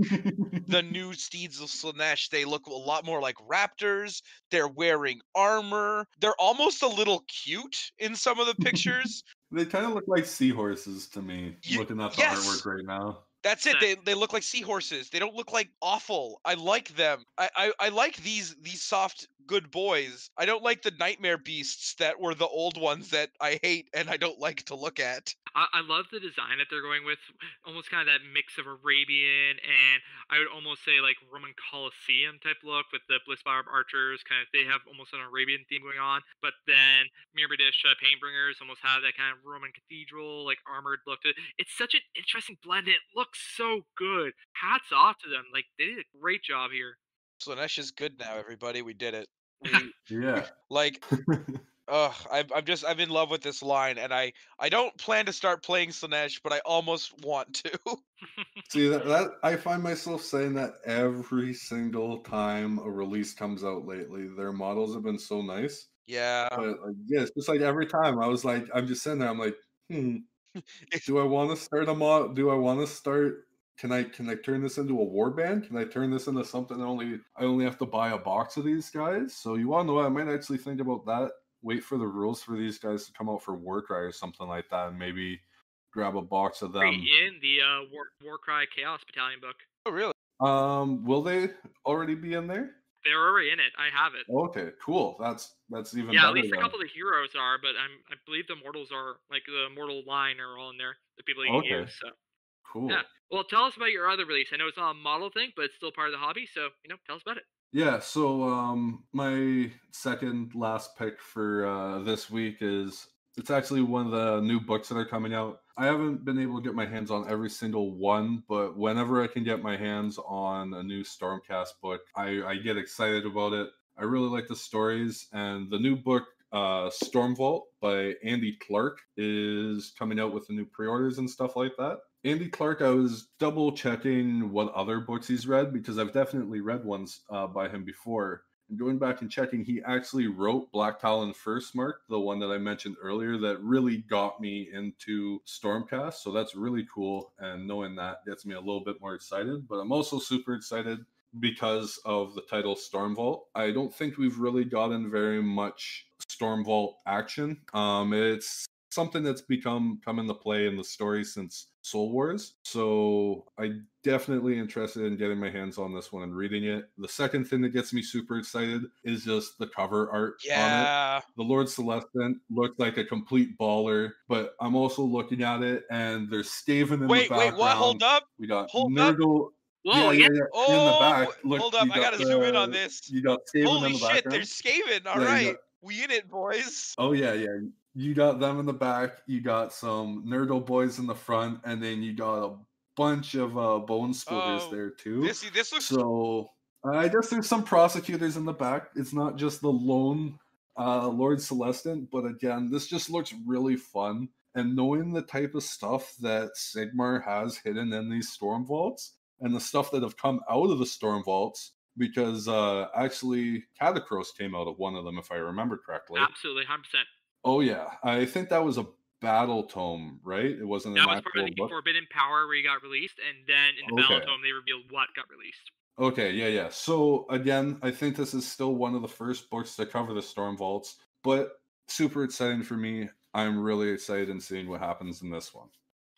S2: the new steeds of Slanesh. They look a lot more like raptors. They're wearing armor. They're almost a little cute in some of the pictures.
S3: They kind of look like seahorses to me, looking at the artwork right now.
S2: That's it. They look like seahorses. They don't look like awful. I like them. I like these soft good boys. I don't like the nightmare beasts that were the old ones that I hate and I don't like to look at.
S4: I love the design that they're going with, almost kind of that mix of Arabian and I would almost say like Roman Colosseum type look with the Blitzbarb archers. Kind of, they have almost an Arabian theme going on, but then Mirradish Painbringers almost have that kind of Roman cathedral like armored look to it. It's such an interesting blend. It looks so good. Hats off to them. Like they did a great job here.
S2: Slanesh is good now, everybody. We did it.
S3: Yeah.
S2: Like Ugh, I'm in love with this line, and I don't plan to start playing Slanesh, but I almost want to.
S3: See that I find myself saying that every single time a release comes out lately. Their models have been so nice,
S2: Yeah.
S3: but like, yeah, it's just like every time I was like, I'm just sitting there. I'm like,
S2: It's
S3: do I want to start a mod? Do I want to start? Can I turn this into a warband? Can I turn this into something I only have to buy a box of these guys? So you want to know what? I might actually think about that. Wait for the rules for these guys to come out for Warcry or something like that, and maybe grab a box of them.
S4: In the Warcry Chaos Battalion book.
S2: oh really?
S3: Will they already be in there?
S4: They're already in it. I have it.
S3: Okay, cool. That's even
S4: Yeah,
S3: better
S4: at least a
S3: then.
S4: couple of the heroes are, but I believe the mortals are like the mortal line are all in there. The people you can
S3: Okay,
S4: use. So
S3: cool.
S4: yeah. Well, tell us about your other release. I know it's not a model thing, but it's still part of the hobby. So tell us about it.
S3: Yeah, so my second last pick for this week is it's actually one of the new books that are coming out. I haven't been able to get my hands on every single one, but whenever I can get my hands on a new Stormcast book, I get excited about it. I really like the stories, and the new book, Stormvault by Andy Clark, is coming out with the new pre-orders and stuff like that. Andy Clark, I was double checking what other books he's read because I've definitely read ones by him before. And going back and checking, he actually wrote Black Talon First Mark, the one that I mentioned earlier, that really got me into Stormcast. So that's really cool. And knowing that gets me a little bit more excited. But I'm also super excited because of the title Stormvault. I don't think we've really gotten very much Stormvault action. It's something that's come into play in the story since Soul Wars. So I definitely interested in getting my hands on this one and reading it. The second thing that gets me super excited is just the cover art on it.
S2: Yeah.
S3: The Lord Celestant looks like a complete baller, but I'm also looking at it and there's Skaven in the
S2: Wait,
S3: background.
S2: what? Hold up.
S3: We got
S2: Hold up.
S3: Nurgle.
S4: Whoa,
S3: Yeah. In the
S2: Oh,
S3: back. Look,
S2: hold up.
S3: you
S2: I
S3: got
S2: gotta zoom in on this.
S3: you got Skaven
S2: Holy
S3: in the
S2: shit,
S3: background.
S2: there's Skaven. All
S3: Yeah, you
S2: right.
S3: got-
S2: We in it, boys.
S3: Oh yeah. You got them in the back. You got some Nerdle boys in the front, and then you got a bunch of bone splitters
S2: Oh,
S3: there too.
S2: this looks
S3: So I guess there's some prosecutors in the back. It's not just the lone Lord Celestant, but again, this just looks really fun. And knowing the type of stuff that Sigmar has hidden in these storm vaults, and the stuff that have come out of the storm vaults, because actually Catacross came out of one of them, if I remember correctly.
S4: absolutely, 100%.
S3: Oh yeah, I think that was a battle tome, right? It wasn't
S4: That
S3: an
S4: was part of
S3: actual
S4: the
S3: book.
S4: Forbidden Power where he got released, and then in the Battle
S3: Okay.
S4: Tome they revealed what got released.
S3: Okay, yeah. So again, I think this is still one of the first books to cover the Storm Vaults, but super exciting for me. I'm really excited in seeing what happens in this one.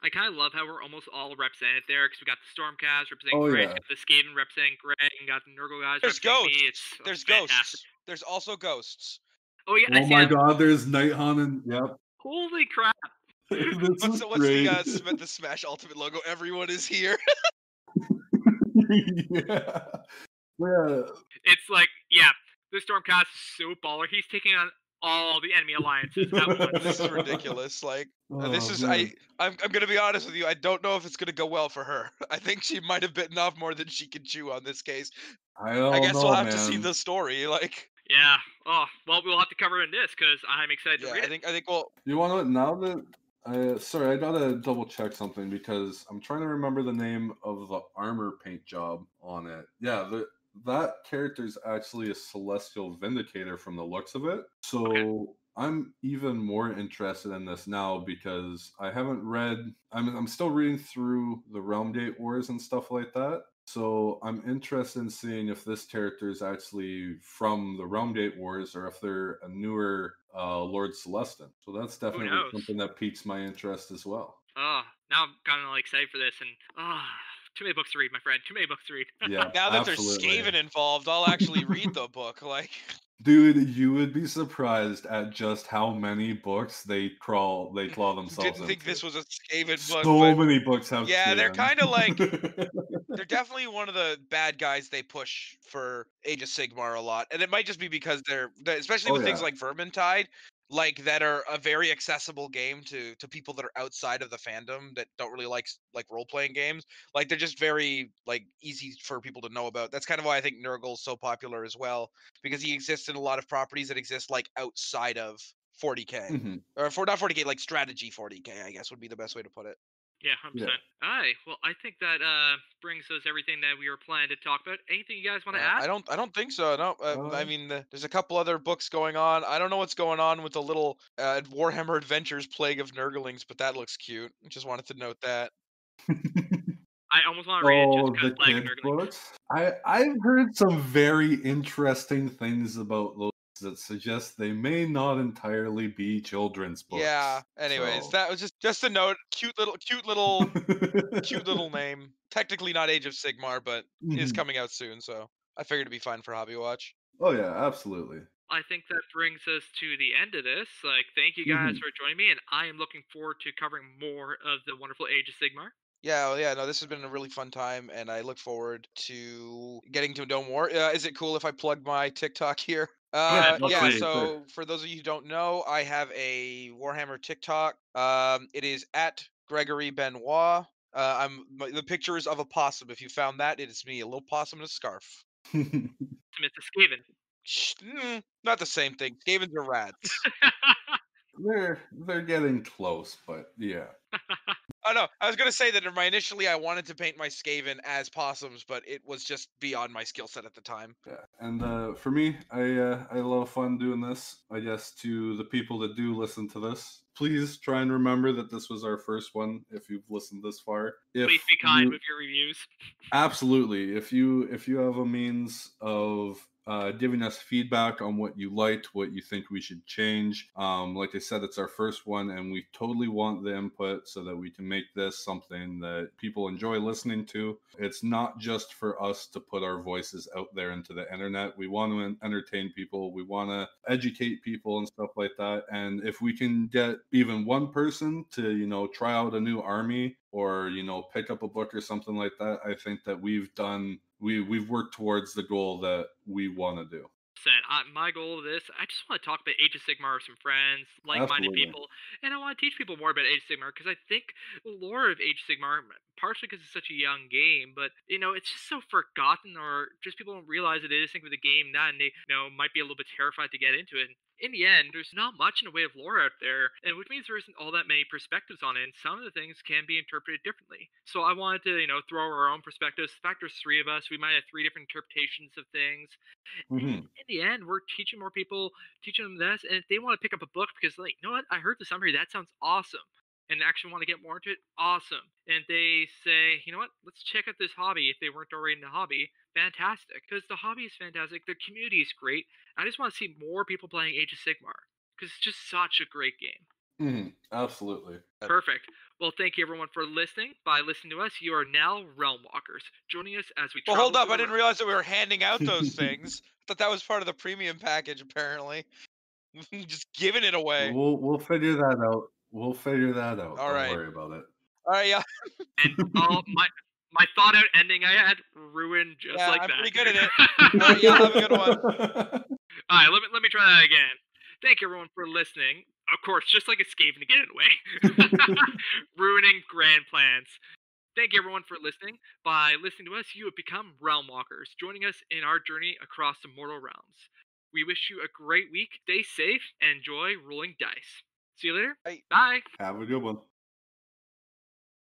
S4: I kind of love how we're almost all represented there because we got the Stormcast representing
S3: Oh,
S4: Chris,
S3: yeah.
S4: got the Skaven representing Greg, and got the Nurgle guys
S2: there's
S4: representing
S2: ghosts.
S4: me. It's
S2: There's
S4: fantastic.
S2: ghosts. There's also ghosts.
S4: Oh yeah, I
S3: Oh
S4: see
S3: my
S4: them.
S3: god, there's Nighthawk and yep.
S4: Holy crap!
S3: This is
S2: What's
S3: great.
S2: the Smash Ultimate logo? Everyone is here.
S3: Yeah. Yeah.
S4: It's like, yeah, the Stormcast is so baller. He's taking on all the enemy alliances at once.
S2: This is ridiculous. Like this
S3: Oh,
S2: is
S3: man.
S2: I'm gonna be honest with you. I don't know if it's gonna go well for her. I think she might have bitten off more than she can chew on this case.
S3: I don't
S2: I guess
S3: know,
S2: we'll have
S3: man.
S2: to see the story. Like
S4: Yeah. Oh, well, we'll have to cover it in this because I'm excited to
S2: yeah,
S4: read it.
S2: I think well
S3: You want to know now that sorry, I gotta double check something because I'm trying to remember the name of the armor paint job on it. Yeah, that character is actually a Celestial Vindicator from the looks of it. So
S4: Okay.
S3: I'm even more interested in this now because I haven't read. I'm still reading through the Realm Gate Wars and stuff like that. So I'm interested in seeing if this character is actually from the Realm Gate Wars or if they're a newer Lord Celestin. So that's definitely
S4: knows?
S3: something that piques my interest as well.
S4: Oh, now I'm kind of like excited for this, and too many books to read, my friend. Too many books to read.
S3: Yeah,
S2: now that
S3: absolutely.
S2: there's Skaven involved, I'll actually read the book. Like
S3: Dude, you would be surprised at just how many books they claw themselves
S2: didn't think
S3: into.
S2: this was a Skaven book,
S3: So
S2: but
S3: many books have
S2: yeah, they're
S3: Skaven.
S2: kind of like they're definitely one of the bad guys they push for Age of Sigmar a lot, and it might just be because especially
S3: Oh
S2: with things
S3: yeah.
S2: like Vermintide, like that are a very accessible game to people that are outside of the fandom that don't really like role playing games. Like they're just very like easy for people to know about. That's kind of why I think Nurgle's so popular as well, because he exists in a lot of properties that exist like outside of 40K.
S3: Mhm.
S2: Or not 40K, like strategy 40K, I guess would be the best way to put it.
S4: Yeah, 100%. All right. Well, I think that brings us everything that we were planning to talk about. Anything you guys want to add?
S2: I don't think so. No, I
S3: Uh,
S2: mean, there's a couple other books going on. I don't know what's going on with the little Warhammer Adventures Plague of Nurglings, but that looks cute. Just wanted to note that.
S4: I almost want to read it just
S3: Oh,
S4: because
S3: the
S4: Plague of
S3: kids
S4: Nurglings.
S3: books. I've heard some very interesting things about those that suggest they may not entirely be children's books.
S2: Yeah. Anyways,
S3: So.
S2: that was just a note. Cute little name. Technically not Age of Sigmar, but is
S3: Mhm.
S2: coming out soon, so I figured it'd be fine for Hobby Watch.
S3: Oh yeah, absolutely.
S4: I think that brings us to the end of this. Like, thank you guys
S3: Mhm.
S4: for joining me, and I am looking forward to covering more of the wonderful Age of Sigmar.
S2: Yeah, well, yeah, no, this has been a really fun time, and I look forward to getting to know more. Is it cool if I plug my TikTok here?
S4: Go ahead, plug
S2: Yeah.
S4: away.
S2: So for those of you who don't know, I have a Warhammer TikTok. It is at Gregory Benoit. The picture is of a possum. If you found that, it is me, a little possum in a scarf.
S4: Mr. Skaven.
S2: Not the same thing. Skavens are rats.
S3: They're getting close, but yeah.
S2: Oh no, I was gonna say that I wanted to paint my Skaven as possums, but it was just beyond my skill set at the time.
S3: Yeah, and for me, I love fun doing this. I guess to the people that do listen to this, please try and remember that this was our first one. If you've listened this far, if
S4: Please be kind
S3: you,
S4: with your reviews.
S3: absolutely, if you have a means of giving us feedback on what you liked, what you think we should change. Like I said, it's our first one, and we totally want the input so that we can make this something that people enjoy listening to. It's not just for us to put our voices out there into the internet. We want to entertain people. We want to educate people and stuff like that. And if we can get even one person to, try out a new army or, pick up a book or something like that, I think that we've worked towards the goal that we want to do.
S4: My goal of this, I just want to talk about Age of Sigmar with some friends, like-minded
S3: Absolutely.
S4: people, and I want to teach people more about Age of Sigmar because I think the lore of Age of Sigmar, partially because it's such a young game, but it's just so forgotten, or just people don't realize it is. Think of the game that, and they might be a little bit terrified to get into it. And in the end, there's not much in the way of lore out there, and which means there isn't all that many perspectives on it, and some of the things can be interpreted differently. So I wanted to, throw our own perspectives. In fact, there's three of us. We might have three different interpretations of things. And in the end, we're teaching more people, teaching them this, and if they want to pick up a book because, like, you know what, I heard the summary, that sounds awesome, and actually want to get more into it, awesome. And they say, you know what, let's check out this hobby if they weren't already in the hobby, fantastic, because the hobby is fantastic, the community is great. I just want to see more people playing Age of Sigmar because it's just such a great game.
S3: Absolutely.
S4: Perfect. Well, thank you everyone for listening. By listening to us, you are now Realm Walkers, joining us as we
S2: Well,
S4: travel
S2: hold up!
S4: through
S2: I
S4: the
S2: didn't
S4: realms.
S2: realize that we were handing out those things. I thought that was part of the premium package. Apparently, just giving it away.
S3: We'll figure that out. We'll figure that out.
S2: All
S3: Don't
S2: right.
S3: worry about it.
S2: All right, yeah.
S4: And my thought out ending I had ruined just
S2: Yeah,
S4: like
S2: I'm
S4: that.
S2: pretty good at it. All right, yeah, have a good one.
S4: All right, let me try that again. Thank you everyone for listening. Of course, just like escaping to get it away. Ruining grand plans. Thank you everyone for listening. By listening to us, you have become Realm Walkers, joining us in our journey across the mortal realms. We wish you a great week, stay safe, and enjoy rolling dice. See you later.
S2: Bye.
S4: Bye.
S3: Have a good one.